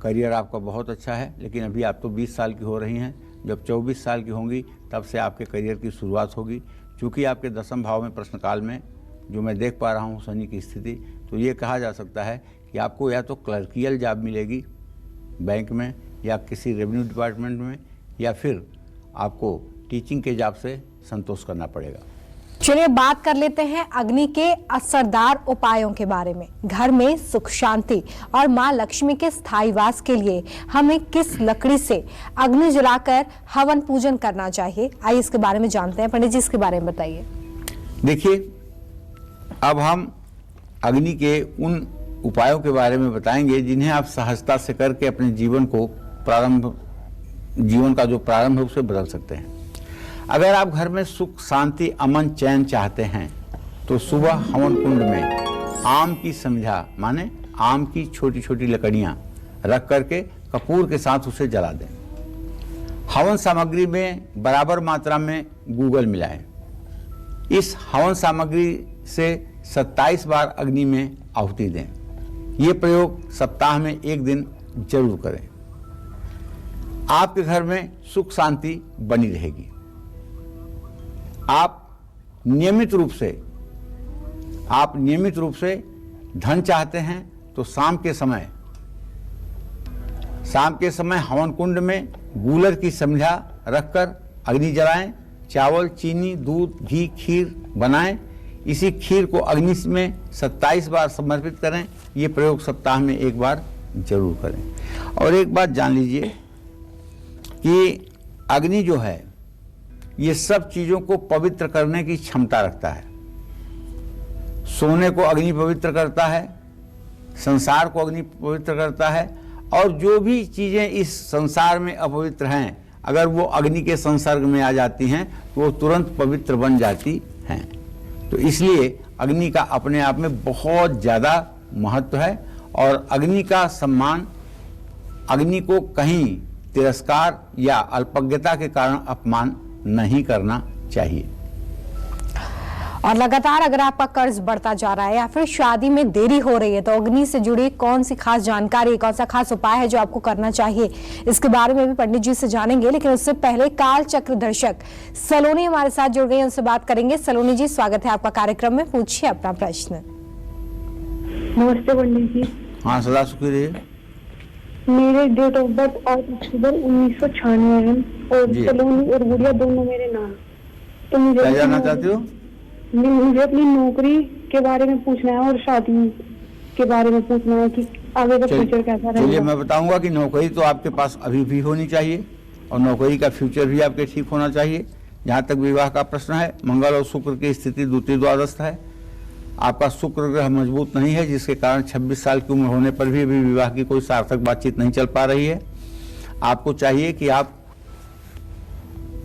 करियर आपका बहुत अच्छा है, लेकिन अभी आप तो 20 साल की हो रही हैं। जब 24 साल की होंगी तब से आपके करियर की शुरुआत होगी। चूँकि आपके दसम भाव में प्रश्नकाल में जो मैं देख पा रहा हूँ शनि की स्थिति, तो ये कहा जा सकता है कि आपको या तो क्लर्कियल जॉब मिलेगी बैंक में या किसी रेवेन्यू डिपार्टमेंट में, या फिर आपको टीचिंग के जॉब से संतोष करना पड़ेगा। चलिए बात कर लेते हैं अग्नि के असरदार उपायों के बारे में। घर में सुख शांति और मां लक्ष्मी के स्थायी वास के लिए हमें किस लकड़ी से अग्नि जलाकर हवन पूजन करना चाहिए, आइए इसके बारे में जानते हैं। पंडित जी, इसके बारे में बताइए। देखिए, अब हम अग्नि के उन उपायों के बारे में बताएंगे जिन्हें आप सहजता से करके अपने जीवन का जो प्रारंभ है उसे बदल सकते हैं। अगर आप घर में सुख शांति अमन चैन चाहते हैं तो सुबह हवन कुंड में आम की संध्या माने आम की छोटी छोटी लकड़ियां रख करके कपूर के साथ उसे जला दें। हवन सामग्री में बराबर मात्रा में गूगल मिलाएं। इस हवन सामग्री से 27 बार अग्नि में आहुति दें। ये प्रयोग सप्ताह में एक दिन जरूर करें। आपके घर में सुख शांति बनी रहेगी। आप नियमित रूप से धन चाहते हैं तो शाम के समय हवन कुंड में गूलर की संध्या रखकर अग्नि जलाएं। चावल, चीनी, दूध, घी, खीर बनाएं। इसी खीर को अग्नि में 27 बार समर्पित करें। ये प्रयोग सप्ताह में एक बार जरूर करें। और एक बात जान लीजिए कि अग्नि जो है ये सब चीजों को पवित्र करने की क्षमता रखता है। सोने को अग्नि पवित्र करता है, संसार को अग्नि पवित्र करता है, और जो भी चीजें इस संसार में अपवित्र हैं अगर वो अग्नि के संसर्ग में आ जाती हैं तो वो तुरंत पवित्र बन जाती हैं। तो इसलिए अग्नि का अपने आप में बहुत ज़्यादा महत्व है और अग्नि का सम्मान, अग्नि को कहीं तिरस्कार या अल्पज्ञता के कारण अपमान नहीं करना चाहिए। और लगातार अगर आपका कर्ज बढ़ता जा रहा है या फिर शादी में देरी हो रही है तो अग्नि से जुड़ी कौन सी खास जानकारी, कौन सा खास उपाय है जो आपको करना चाहिए, इसके बारे में भी पंडित जी से जानेंगे। लेकिन उससे पहले काल चक्र दर्शक सलोनी हमारे साथ जुड़ गए, उनसे बात करेंगे। सलोनी जी, स्वागत है आपका कार्यक्रम में, पूछिए अपना प्रश्न। नमस्ते पंडित जी। हाँ, सदा सुखी रहिए। मेरे डेट ऑफ बर्थ 8 अक्टूबर 1996 है और जी। सलोनी और गुड़िया दोनों मेरे नाम। तो मुझे क्या जानना चाहते हो? मुझे अपनी नौकरी के बारे में पूछना है और शादी के बारे में पूछना है कि आगे का फ्यूचर कैसा चलिए, रहेगा। मैं बताऊंगा कि नौकरी तो आपके पास अभी भी होनी चाहिए और नौकरी का फ्यूचर भी आपके ठीक होना चाहिए। जहाँ तक विवाह का प्रश्न है, मंगल और शुक्र की स्थिति द्वितीय द्वादस्थ है। आपका शुक्र ग्रह मजबूत नहीं है, जिसके कारण 26 साल की उम्र होने पर भी अभी विवाह की कोई सार्थक बातचीत नहीं चल पा रही है। आपको चाहिए कि आप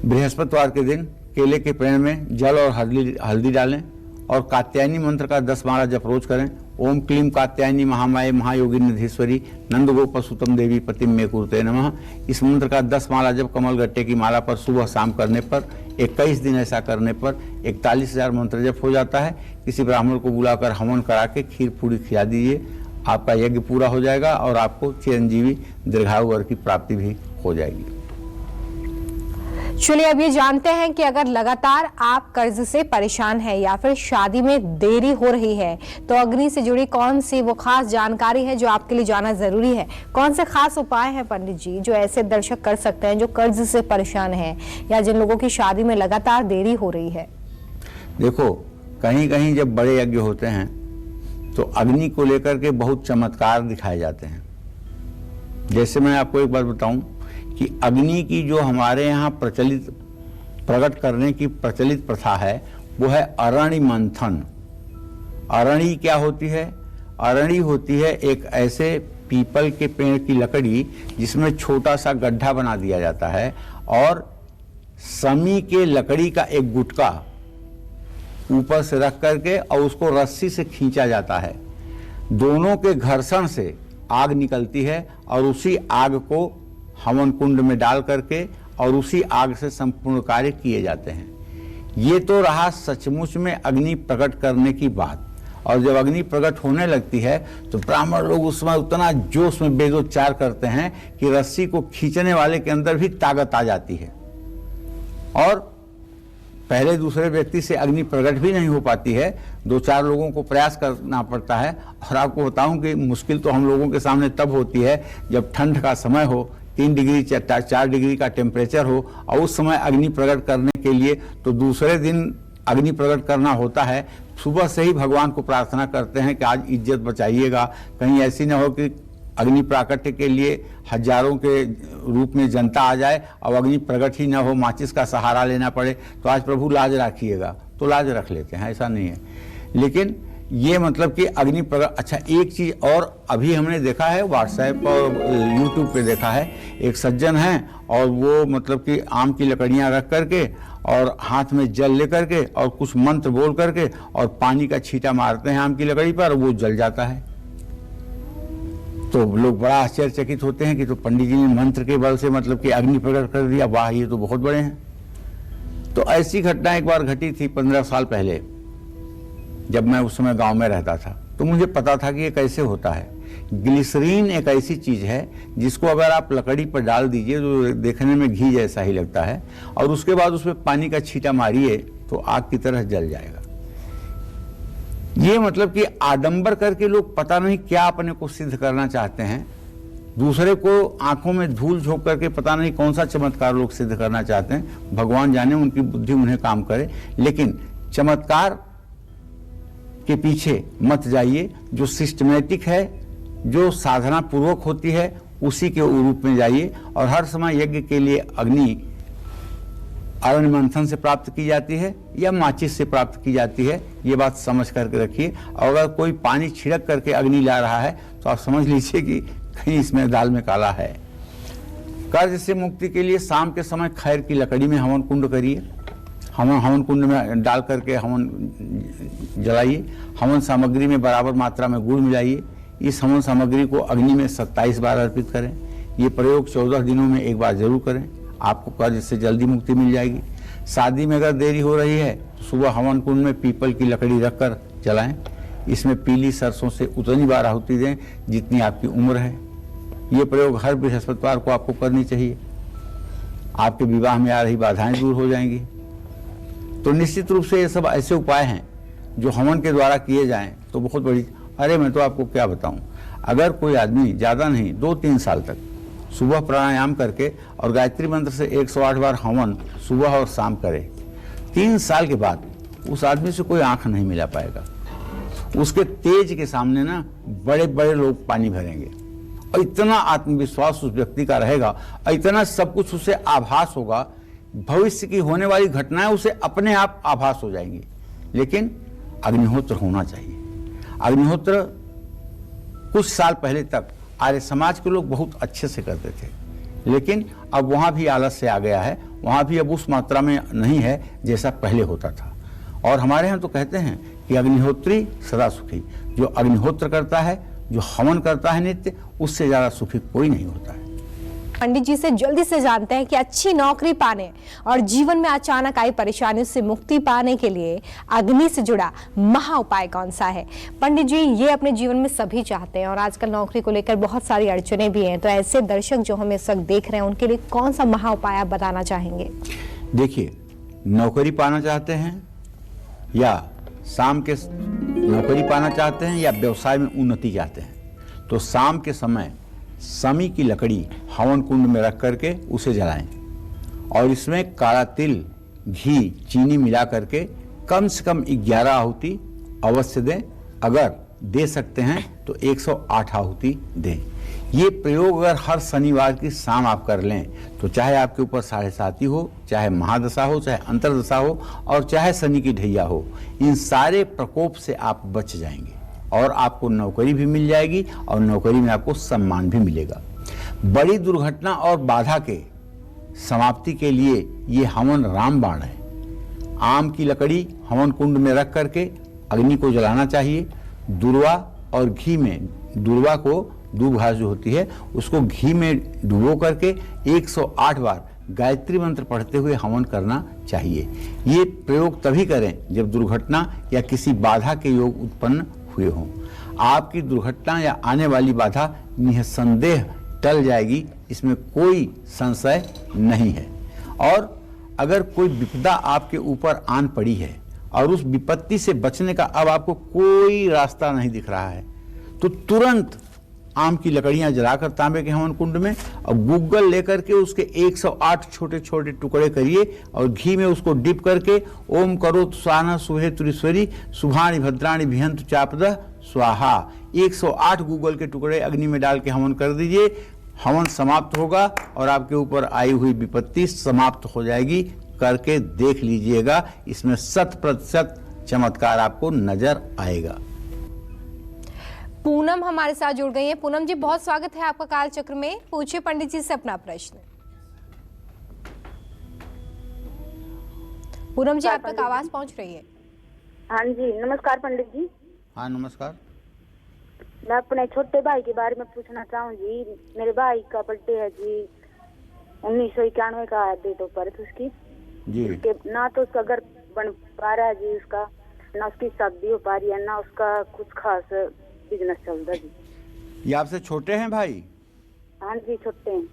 बृहस्पतिवार के दिन केले के पेड़ में जल और हल्दी डालें और कात्यायनी मंत्र का 10 माला जप रोज करें। ओम क्लीम कात्यायनी महामाये महायोगी निधीश्वरी नंद गोपसुतम देवी पतिम मे कुरुते नमः। इस मंत्र का 10 माला जप कमल गट्टे की माला पर सुबह शाम करने पर 21 दिन ऐसा करने पर 41,000 मंत्र जप हो जाता है। किसी ब्राह्मण को बुलाकर हवन करा के खीर पूरी खिला दीजिए, आपका यज्ञ पूरा हो जाएगा और आपको चिरंजीवी दीर्घायु वर की प्राप्ति भी हो जाएगी। चलिए अब ये जानते हैं कि अगर लगातार आप कर्ज से परेशान हैं या फिर शादी में देरी हो रही है तो अग्नि से जुड़ी कौन सी वो खास जानकारी है जो आपके लिए जाना जरूरी है। कौन से खास उपाय हैं पंडित जी जो ऐसे दर्शक कर सकते हैं जो कर्ज से परेशान हैं या जिन लोगों की शादी में लगातार देरी हो रही है? देखो, कहीं कहीं जब बड़े यज्ञ होते हैं तो अग्नि को लेकर के बहुत चमत्कार दिखाए जाते हैं। जैसे मैं आपको एक बात बताऊं कि अग्नि की जो हमारे यहाँ प्रकट करने की प्रचलित प्रथा है वो है अरणि मंथन। अरणि क्या होती है? अरणि होती है एक ऐसे पीपल के पेड़ की लकड़ी जिसमें छोटा सा गड्ढा बना दिया जाता है और समी के लकड़ी का एक गुटका ऊपर से रख करके और उसको रस्सी से खींचा जाता है। दोनों के घर्षण से आग निकलती है और उसी आग को हवन कुंड में डाल करके और उसी आग से संपूर्ण कार्य किए जाते हैं। ये तो रहा सचमुच में अग्नि प्रकट करने की बात। और जब अग्नि प्रकट होने लगती है तो ब्राह्मण लोग उस समय उतना जोश में वेदोच्चार करते हैं कि रस्सी को खींचने वाले के अंदर भी ताकत आ जाती है और पहले दूसरे व्यक्ति से अग्नि प्रकट भी नहीं हो पाती है। 2-4 लोगों को प्रयास करना पड़ता है। और आपको बताऊं कि मुश्किल तो हम लोगों के सामने तब होती है जब ठंड का समय हो, 3 डिग्री 4 डिग्री का टेम्परेचर हो और उस समय अग्नि प्रकट करने के लिए तो दूसरे दिन अग्नि प्रकट करना होता है। सुबह से ही भगवान को प्रार्थना करते हैं कि आज इज्जत बचाइएगा, कहीं ऐसी ना हो कि अग्नि प्राकट्य के लिए हजारों के रूप में जनता आ जाए और अग्नि प्रकट ही ना हो, माचिस का सहारा लेना पड़े। तो आज प्रभु लाज रखिएगा, तो लाज रख लेते हैं, ऐसा नहीं है। लेकिन ये मतलब कि अग्नि प्रकट। अच्छा, एक चीज और अभी हमने देखा है, व्हाट्सएप और यूट्यूब पे देखा है, एक सज्जन हैं और वो मतलब कि आम की लकड़ियां रख करके और हाथ में जल लेकर के और कुछ मंत्र बोल करके और पानी का छींटा मारते हैं आम की लकड़ी पर और वो जल जाता है। तो लोग बड़ा आश्चर्यचकित होते हैं कि तो पंडित जी ने मंत्र के बल से मतलब कि अग्नि प्रकट कर दिया, वाह ये तो बहुत बड़े हैं। तो ऐसी घटना एक बार घटी थी 15 साल पहले, जब मैं उस समय गांव में रहता था। तो मुझे पता था कि ये कैसे होता है। ग्लिसरीन एक ऐसी चीज है जिसको अगर आप लकड़ी पर डाल दीजिए तो देखने में घी जैसा ही लगता है और उसके बाद उसमें पानी का छींटा मारिए तो आग की तरह जल जाएगा। ये मतलब कि आडंबर करके लोग पता नहीं क्या अपने को सिद्ध करना चाहते हैं, दूसरे को आंखों में धूल झोंक करके पता नहीं कौन सा चमत्कार लोग सिद्ध करना चाहते हैं। भगवान जाने उनकी बुद्धि उन्हें काम करे, लेकिन चमत्कार के पीछे मत जाइए। जो सिस्टमेटिक है, जो साधना पूर्वक होती है, उसी के रूप में जाइए। और हर समय यज्ञ के लिए अग्नि अरण्य मंथन से प्राप्त की जाती है या माचिस से प्राप्त की जाती है, ये बात समझ करके रखिए। और अगर कोई पानी छिड़क करके अग्नि ला रहा है तो आप समझ लीजिए कि कहीं इसमें दाल में काला है। कर्ज से मुक्ति के लिए शाम के समय खैर की लकड़ी में हवन कुंड करिए, हवन कुंड में डाल करके हवन जलाइए। हवन सामग्री में बराबर मात्रा में गुड़ मिलाइए। इस हवन सामग्री को अग्नि में 27 बार अर्पित करें। ये प्रयोग 14 दिनों में एक बार जरूर करें, आपको कर्ज से जल्दी मुक्ति मिल जाएगी। शादी में अगर देरी हो रही है तो सुबह हवन कुंड में पीपल की लकड़ी रखकर जलाएं। इसमें पीली सरसों से उतनी बार आहुति दें जितनी आपकी उम्र है। ये प्रयोग हर बृहस्पतिवार को आपको करनी चाहिए। आपके विवाह में आ रही बाधाएं दूर हो जाएंगी। तो निश्चित रूप से ये सब ऐसे उपाय हैं जो हवन के द्वारा किए जाएं तो बहुत बड़ी। अरे मैं तो आपको क्या बताऊं, अगर कोई आदमी ज़्यादा नहीं 2-3 साल तक सुबह प्राणायाम करके और गायत्री मंत्र से 108 बार हवन सुबह और शाम करे, 3 साल के बाद उस आदमी से कोई आंख नहीं मिला पाएगा। उसके तेज के सामने ना बड़े बड़े लोग पानी भरेंगे और इतना आत्मविश्वास उस व्यक्ति का रहेगा और इतना सब कुछ उसे आभास होगा, भविष्य की होने वाली घटनाएं उसे अपने आप आभास हो जाएंगी। लेकिन अग्निहोत्र होना चाहिए। अग्निहोत्र कुछ साल पहले तक आर्य समाज के लोग बहुत अच्छे से करते थे, लेकिन अब वहाँ भी आलस्य आ गया है। वहाँ भी अब उस मात्रा में नहीं है जैसा पहले होता था। और हमारे यहाँ तो कहते हैं कि अग्निहोत्री सदा सुखी। जो अग्निहोत्र करता है, जो हवन करता है नित्य, उससे ज़्यादा सुखी कोई नहीं होता है। पंडित जी से जल्दी से जानते हैं कि अच्छी नौकरी पाने और जीवन में अचानक आई परेशानियों से मुक्ति पाने के लिए अग्नि से जुड़ा महा उपाय कौन सा है। पंडित जी, ये अपने जीवन में सभी चाहते हैं और आजकल नौकरी को लेकर बहुत सारी अड़चने भी हैं, तो ऐसे दर्शक जो हमें इस वक्त देख रहे हैं उनके लिए कौन सा महा उपाय आप बताना चाहेंगे? देखिए, नौकरी पाना चाहते हैं या शाम के नौकरी पाना चाहते हैं या व्यवसाय में उन्नति चाहते हैं, तो शाम के समय समी की लकड़ी हवन कुंड में रख करके उसे जलाएं और इसमें काला तिल, घी, चीनी मिला करके कम से कम 11 आहुति अवश्य दें। अगर दे सकते हैं तो 108 आहुति दें। ये प्रयोग अगर हर शनिवार की शाम आप कर लें तो चाहे आपके ऊपर 7.5 हो, चाहे महादशा हो, चाहे अंतरदशा हो और चाहे शनि की ढैया हो, इन सारे प्रकोप से आप बच जाएंगे और आपको नौकरी भी मिल जाएगी और नौकरी में आपको सम्मान भी मिलेगा। बड़ी दुर्घटना और बाधा के समाप्ति के लिए ये हवन रामबाण है। आम की लकड़ी हवन कुंड में रख करके अग्नि को जलाना चाहिए। दुर्वा और घी में, दुर्वा को, दूब घास जो होती है उसको घी में डुबो करके 108 बार गायत्री मंत्र पढ़ते हुए हवन करना चाहिए। ये प्रयोग तभी करें जब दुर्घटना या किसी बाधा के योग उत्पन्न हुए हों। आपकी दुर्घटना या आने वाली बाधा निसंदेह टल जाएगी, इसमें कोई संशय नहीं है। और अगर कोई विपदा आपके ऊपर आन पड़ी है और उस विपत्ति से बचने का अब आपको कोई रास्ता नहीं दिख रहा है, तो तुरंत आम की लकड़ियां जलाकर तांबे के हवन कुंड में और गूगल लेकर के उसके 108 छोटे छोटे टुकड़े करिए और घी में उसको डिप करके ओम करो स्वाहा सुहे तुरीश्वरी शुभानि भद्राणि भिहंतु चापदः स्वाहा 108 गूगल के टुकड़े अग्नि में डाल के हवन कर दीजिए। हवन समाप्त होगा और आपके ऊपर आई हुई विपत्ति समाप्त हो जाएगी। करके देख लीजिएगा, इसमें 100% चमत्कार आपको नजर आएगा। पूनम हमारे साथ जुड़ गई हैं। पूनम जी, बहुत स्वागत है आपका काल चक्र में। पूछिए पंडित जी से अपना प्रश्न। पूनम जी, आप तक आवाज पहुंच रही है? हाँ जी, नमस्कार पंडित जी। हाँ नमस्कार। मैं अपने छोटे भाई के बारे में पूछना चाहूँ जी। मेरे भाई का बर्थडे है जी 1991 का है डेट ऑफ बर्थ उसकी जी। ना तो उसका घर बन पा रहा है जी, उसका ना उसकी शादी हो पा रही है, ना उसका कुछ खास बिजनेस चल रहा जी। ये आपसे छोटे हैं भाई? हाँ जी, छोटे हैं।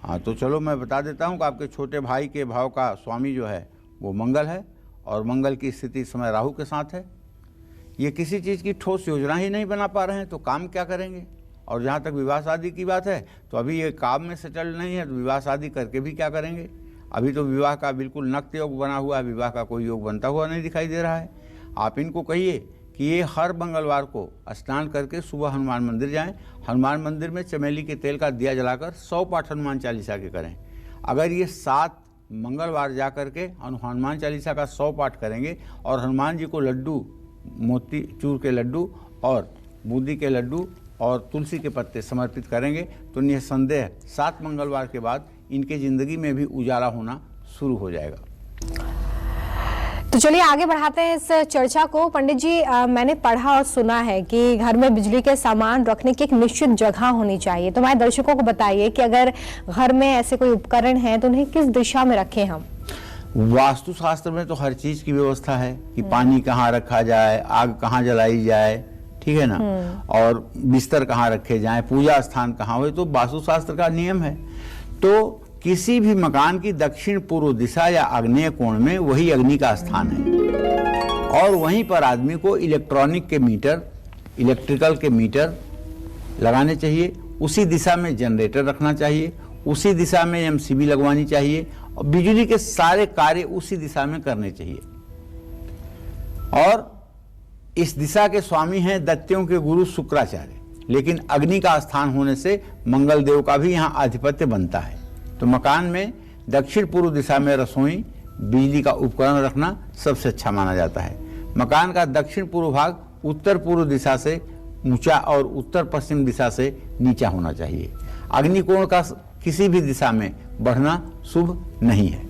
हाँ तो चलो मैं बता देता हूँ कि आपके छोटे भाई के भाव का स्वामी जो है वो मंगल है और मंगल की स्थिति इस समय राहु के साथ है। ये किसी चीज़ की ठोस योजना ही नहीं बना पा रहे हैं तो काम क्या करेंगे। और जहाँ तक विवाह शादी की बात है तो अभी ये काम में सेटल नहीं है तो विवाह शादी करके भी क्या करेंगे। अभी तो विवाह का बिल्कुल नक्त योग बना हुआ है, विवाह का कोई योग बनता हुआ नहीं दिखाई दे रहा है। आप इनको कहिए कि ये हर मंगलवार को स्नान करके सुबह हनुमान मंदिर जाएं। हनुमान मंदिर में चमेली के तेल का दिया जलाकर 100 पाठ हनुमान चालीसा के करें। अगर ये 7 मंगलवार जा करके हनुमान चालीसा का 100 पाठ करेंगे और हनुमान जी को लड्डू, मोती चूर के लड्डू और बूंदी के लड्डू और तुलसी के पत्ते समर्पित करेंगे तो निसंदेह 7 मंगलवार के बाद इनके ज़िंदगी में भी उजाला होना शुरू हो जाएगा। तो चलिए आगे बढ़ाते हैं इस चर्चा को। पंडित जी, मैंने पढ़ा और सुना है कि घर में बिजली के सामान रखने की एक निश्चित जगह होनी चाहिए, तो हमारे दर्शकों को बताइए कि अगर घर में ऐसे कोई उपकरण हैं तो उन्हें किस दिशा में रखें हम? वास्तुशास्त्र में तो हर चीज की व्यवस्था है कि पानी कहाँ रखा जाए, आग कहाँ जलाई जाए, ठीक है ना, और बिस्तर कहाँ रखे जाएं, पूजा स्थान कहाँ हो, तो वास्तुशास्त्र का नियम है। तो किसी भी मकान की दक्षिण पूर्व दिशा या आग्नेय कोण में वही अग्नि का स्थान है और वहीं पर आदमी को इलेक्ट्रॉनिक के मीटर, इलेक्ट्रिकल के मीटर लगाने चाहिए, उसी दिशा में जनरेटर रखना चाहिए, उसी दिशा में एमसीबी लगवानी चाहिए और बिजली के सारे कार्य उसी दिशा में करने चाहिए। और इस दिशा के स्वामी हैं दैत्यों के गुरु शुक्राचार्य, लेकिन अग्नि का स्थान होने से मंगल देव का भी यहाँ आधिपत्य बनता है। तो मकान में दक्षिण पूर्व दिशा में रसोई, बिजली का उपकरण रखना सबसे अच्छा माना जाता है। मकान का दक्षिण पूर्व भाग उत्तर पूर्व दिशा से ऊंचा और उत्तर पश्चिम दिशा से नीचा होना चाहिए। अग्निकोण का किसी भी दिशा में बढ़ना शुभ नहीं है।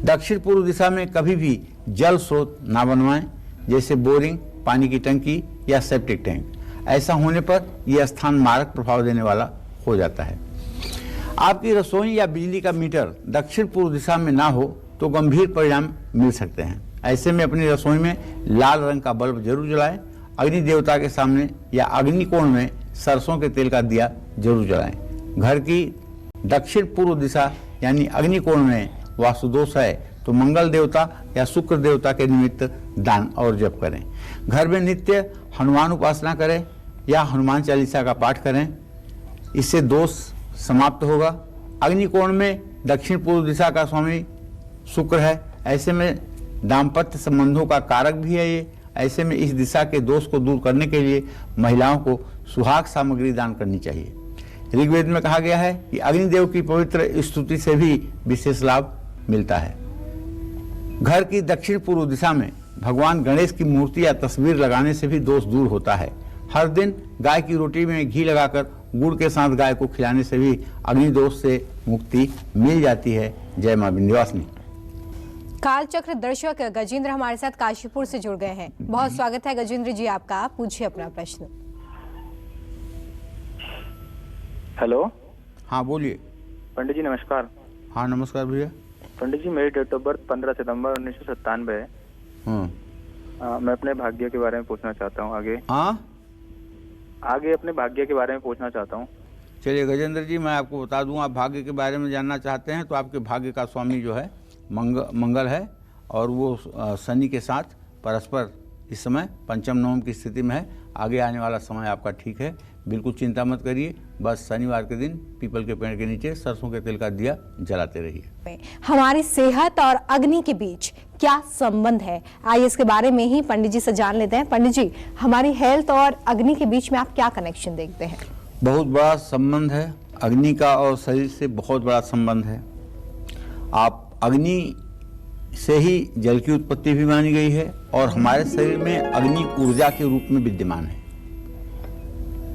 दक्षिण पूर्व दिशा में कभी भी जल स्रोत ना बनवाएं, जैसे बोरिंग, पानी की टंकी या सेप्टिक टैंक। ऐसा होने पर यह स्थान मारक प्रभाव देने वाला हो जाता है। आपकी रसोई या बिजली का मीटर दक्षिण पूर्व दिशा में ना हो तो गंभीर परिणाम मिल सकते हैं। ऐसे में अपनी रसोई में लाल रंग का बल्ब जरूर जलाएं। अग्नि देवता के सामने या अग्निकोण में सरसों के तेल का दिया जरूर जलाएं। घर की दक्षिण पूर्व दिशा यानी अग्निकोण में वास्तु दोष है तो मंगल देवता या शुक्र देवता के निमित्त दान और जप करें। घर में नित्य हनुमान उपासना करें या हनुमान चालीसा का पाठ करें, इससे दोष समाप्त होगा। अग्निकोण में दक्षिण पूर्व दिशा का स्वामी शुक्र है, ऐसे में दाम्पत्य संबंधों का कारक भी है ये। ऐसे में इस दिशा के दोष को दूर करने के लिए महिलाओं को सुहाग सामग्री दान करनी चाहिए। ऋग्वेद में कहा गया है कि अग्निदेव की पवित्र स्तुति से भी विशेष लाभ मिलता है। घर की दक्षिण पूर्व दिशा में भगवान गणेश की मूर्ति या तस्वीर लगाने से भी दोष दूर होता है। हर दिन गाय की रोटी में घी लगाकर गुड़ के साथ गाय को खिलाने से भी अग्निदोष से मुक्ति मिल जाती है। जय मां विंध्यवासिनी। कालचक्र दर्शक गजेंद्र हमारे साथ काशीपुर से जुड़ गए हैं। बहुत स्वागत है गजेंद्र जी आपका, पूछिए अपना प्रश्न। हेलो। हाँ बोलिए। पंडित जी नमस्कार। हाँ नमस्कार भैया। पंडित जी मेरी डेट ऑफ बर्थ 15 सितंबर 1997 है। मैं अपने भाग्य के बारे में पूछना चाहता हूँ आगे अपने भाग्य के बारे में पूछना चाहता हूँ। चलिए गजेंद्र जी, मैं आपको बता दूं, आप भाग्य के बारे में जानना चाहते हैं तो आपके भाग्य का स्वामी जो है मंगल है और वो शनि के साथ परस्पर इस समय पंचम नवम की स्थिति में है। आगे आने वाला समय आपका ठीक है, बिल्कुल चिंता मत करिए। बस शनिवार के दिन पीपल के पेड़ के नीचे सरसों के तेल का दिया जलाते रहिए। हमारी सेहत और अग्नि के बीच क्या संबंध है, आइए इसके बारे में ही पंडित जी से जान लेते हैं। पंडित जी, हमारी हेल्थ और अग्नि के बीच में आप क्या कनेक्शन देखते हैं? बहुत बड़ा संबंध है अग्नि का और शरीर से, बहुत बड़ा संबंध है। आप अग्नि से ही जल की उत्पत्ति भी मानी गई है और हमारे शरीर में अग्नि ऊर्जा के रूप में विद्यमान है।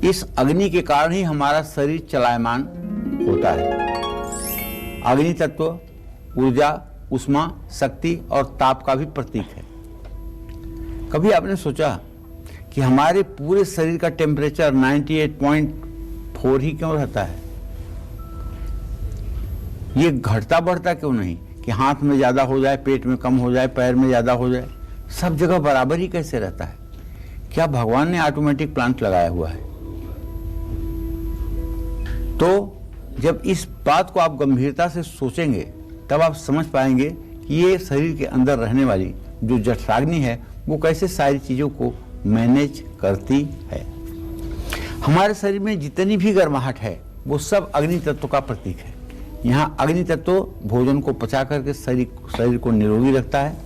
इस अग्नि के कारण ही हमारा शरीर चलायमान होता है। अग्नि तत्व ऊर्जा, उष्मा, शक्ति और ताप का भी प्रतीक है। कभी आपने सोचा कि हमारे पूरे शरीर का टेम्परेचर 98.4 ही क्यों रहता है? ये घटता बढ़ता क्यों नहीं कि हाथ में ज्यादा हो जाए, पेट में कम हो जाए, पैर में ज्यादा हो जाए, सब जगह बराबर ही कैसे रहता है? क्या भगवान ने ऑटोमेटिक प्लांट लगाया हुआ है? तो जब इस बात को आप गंभीरता से सोचेंगे तब आप समझ पाएंगे कि ये शरीर के अंदर रहने वाली जो जठराग्नि है वो कैसे सारी चीजों को मैनेज करती है। हमारे शरीर में जितनी भी गर्माहट है वो सब अग्नि तत्व का प्रतीक है। यहाँ अग्नि तत्व भोजन को पचा करके शरीर को निरोगी रखता है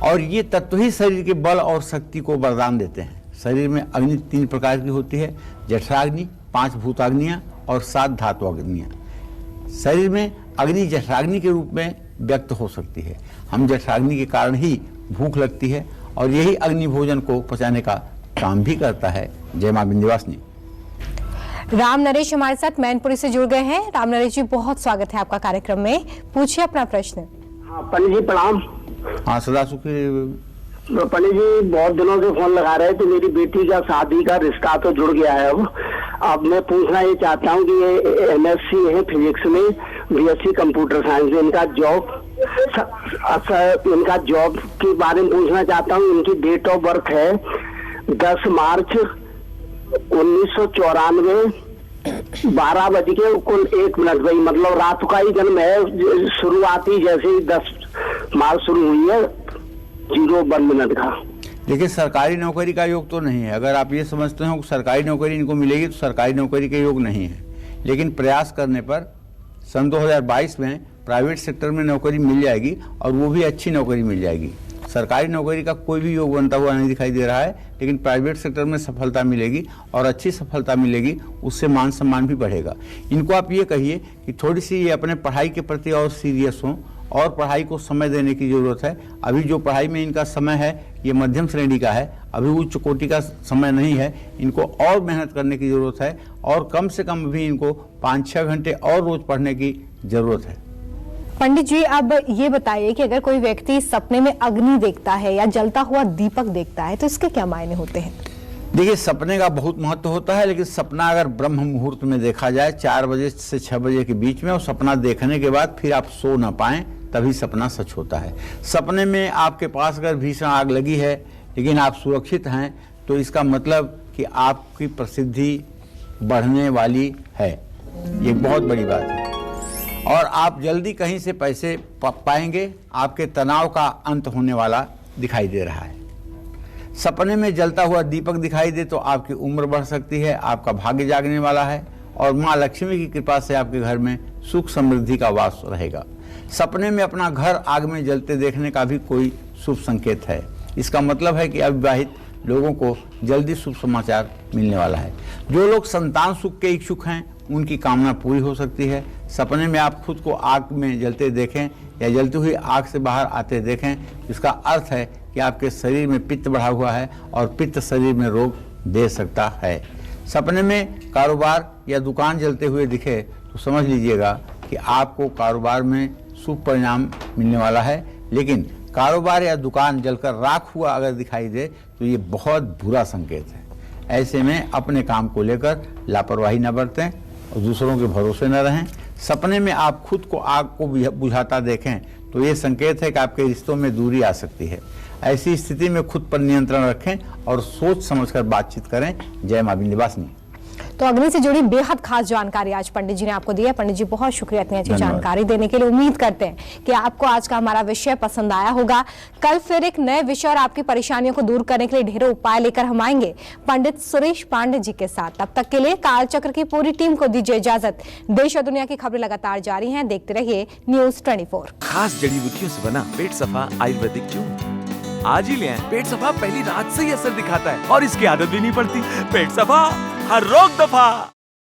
और ये तत्व ही शरीर के बल और शक्ति को वरदान देते हैं। शरीर में अग्नि 3 प्रकार की होती है, जठराग्नि, 5 भूताग्नियां और 7 धातु अग्नियां। शरीर में अग्नि जठराग्नि के रूप में व्यक्त हो सकती है। हम जठराग्नि के कारण ही भूख लगती है और यही अग्नि भोजन को पचाने का काम भी करता है। जय मां विंध्यवासिनी। राम नरेश हमारे साथ मैनपुरी से जुड़ गए हैं। राम नरेश जी, बहुत स्वागत है आपका कार्यक्रम में, पूछिए अपना प्रश्न। हाँ पंडित जी प्रणाम। हाँ सदा सुखी। पंडित जी बहुत दिनों से फोन लगा रहे थे, मेरी बेटी का शादी का रिश्ता तो जुड़ गया है। अब मैं पूछना ये चाहता हूँ कि ये एमएससी है फिजिक्स में, बीएससी कंप्यूटर साइंस में, इनका जॉब के बारे में पूछना चाहता हूँ। इनकी डेट ऑफ बर्थ है 10 मार्च 1994, 12:01 भाई, मतलब रात का ही जन्म है। शुरुआती जैसे ही 10 मार्च शुरू हुई है 01 का। देखिए, सरकारी नौकरी का योग तो नहीं है। अगर आप ये समझते हो कि सरकारी नौकरी इनको मिलेगी, तो सरकारी नौकरी के योग नहीं है। लेकिन प्रयास करने पर सन 2022 में प्राइवेट सेक्टर में नौकरी मिल जाएगी, और वो भी अच्छी नौकरी मिल जाएगी। सरकारी नौकरी का कोई भी योग बनता हुआ नहीं दिखाई दे रहा है, लेकिन प्राइवेट सेक्टर में सफलता मिलेगी, और अच्छी सफलता मिलेगी, उससे मान सम्मान भी बढ़ेगा। इनको आप ये कहिए कि थोड़ी सी ये अपने पढ़ाई के प्रति और सीरियस हों, और पढ़ाई को समय देने की ज़रूरत है। अभी जो पढ़ाई में इनका समय है ये मध्यम श्रेणी का है, अभी उच्च कोटि का समय नहीं है। इनको और मेहनत करने की ज़रूरत है, और कम से कम भी इनको 5-6 घंटे और रोज़ पढ़ने की ज़रूरत है। पंडित जी, अब ये बताइए कि अगर कोई व्यक्ति सपने में अग्नि देखता है या जलता हुआ दीपक देखता है तो इसके क्या मायने होते हैं? देखिए, सपने का बहुत महत्व होता है, लेकिन सपना अगर ब्रह्म मुहूर्त में देखा जाए 4 बजे से 6 बजे के बीच में, और सपना देखने के बाद फिर आप सो ना पाएं, तभी सपना सच होता है। सपने में आपके पास अगर भीषण आग लगी है लेकिन आप सुरक्षित हैं, तो इसका मतलब कि आपकी प्रसिद्धि बढ़ने वाली है। ये बहुत बड़ी बात है, और आप जल्दी कहीं से पैसे पाएंगे। आपके तनाव का अंत होने वाला दिखाई दे रहा है। सपने में जलता हुआ दीपक दिखाई दे तो आपकी उम्र बढ़ सकती है, आपका भाग्य जागने वाला है, और माँ लक्ष्मी की कृपा से आपके घर में सुख समृद्धि का वास रहेगा। सपने में अपना घर आग में जलते देखने का भी कोई शुभ संकेत है। इसका मतलब है कि अविवाहित लोगों को जल्दी शुभ समाचार मिलने वाला है। जो लोग संतान सुख के इच्छुक हैं, उनकी कामना पूरी हो सकती है। सपने में आप खुद को आग में जलते देखें या जलती हुई आग से बाहर आते देखें, इसका अर्थ है कि आपके शरीर में पित्त बढ़ा हुआ है, और पित्त शरीर में रोग दे सकता है। सपने में कारोबार या दुकान जलते हुए दिखे तो समझ लीजिएगा कि आपको कारोबार में शुभ परिणाम मिलने वाला है। लेकिन कारोबार या दुकान जलकर राख हुआ अगर दिखाई दे तो ये बहुत बुरा संकेत है। ऐसे में अपने काम को लेकर लापरवाही न बरतें और दूसरों के भरोसे न रहें। सपने में आप खुद को आग को बुझाता देखें तो ये संकेत है कि आपके रिश्तों में दूरी आ सकती है। ऐसी स्थिति में खुद पर नियंत्रण रखें और सोच समझकर बातचीत करें। जय मां विंध्यवासिनी। तो अग्नि से जुड़ी बेहद खास जानकारी आज पंडित जी ने आपको दी है। पंडित जी, बहुत शुक्रिया इतनी अच्छी जानकारी देने के लिए। उम्मीद करते हैं कि आपको आज का हमारा विषय पसंद आया होगा। कल फिर एक नए विषय और आपकी परेशानियों को दूर करने के लिए ढेरों उपाय लेकर हम आएंगे पंडित सुरेश पांडे जी के साथ। तब तक के लिए कालचक्र की पूरी टीम को दीजिए इजाजत। देश और दुनिया की खबरें लगातार जारी हैं, देखते रहिए न्यूज़ 24। खास जड़ी बूटियों से बना पेट सफा आयुर्वेदिक चूर्ण आज ही ले आएं। पेट सफा पहली रात से ही असर दिखाता है और इसकी आदत भी नहीं पड़ती। पेट सफा, हर रोग दफा।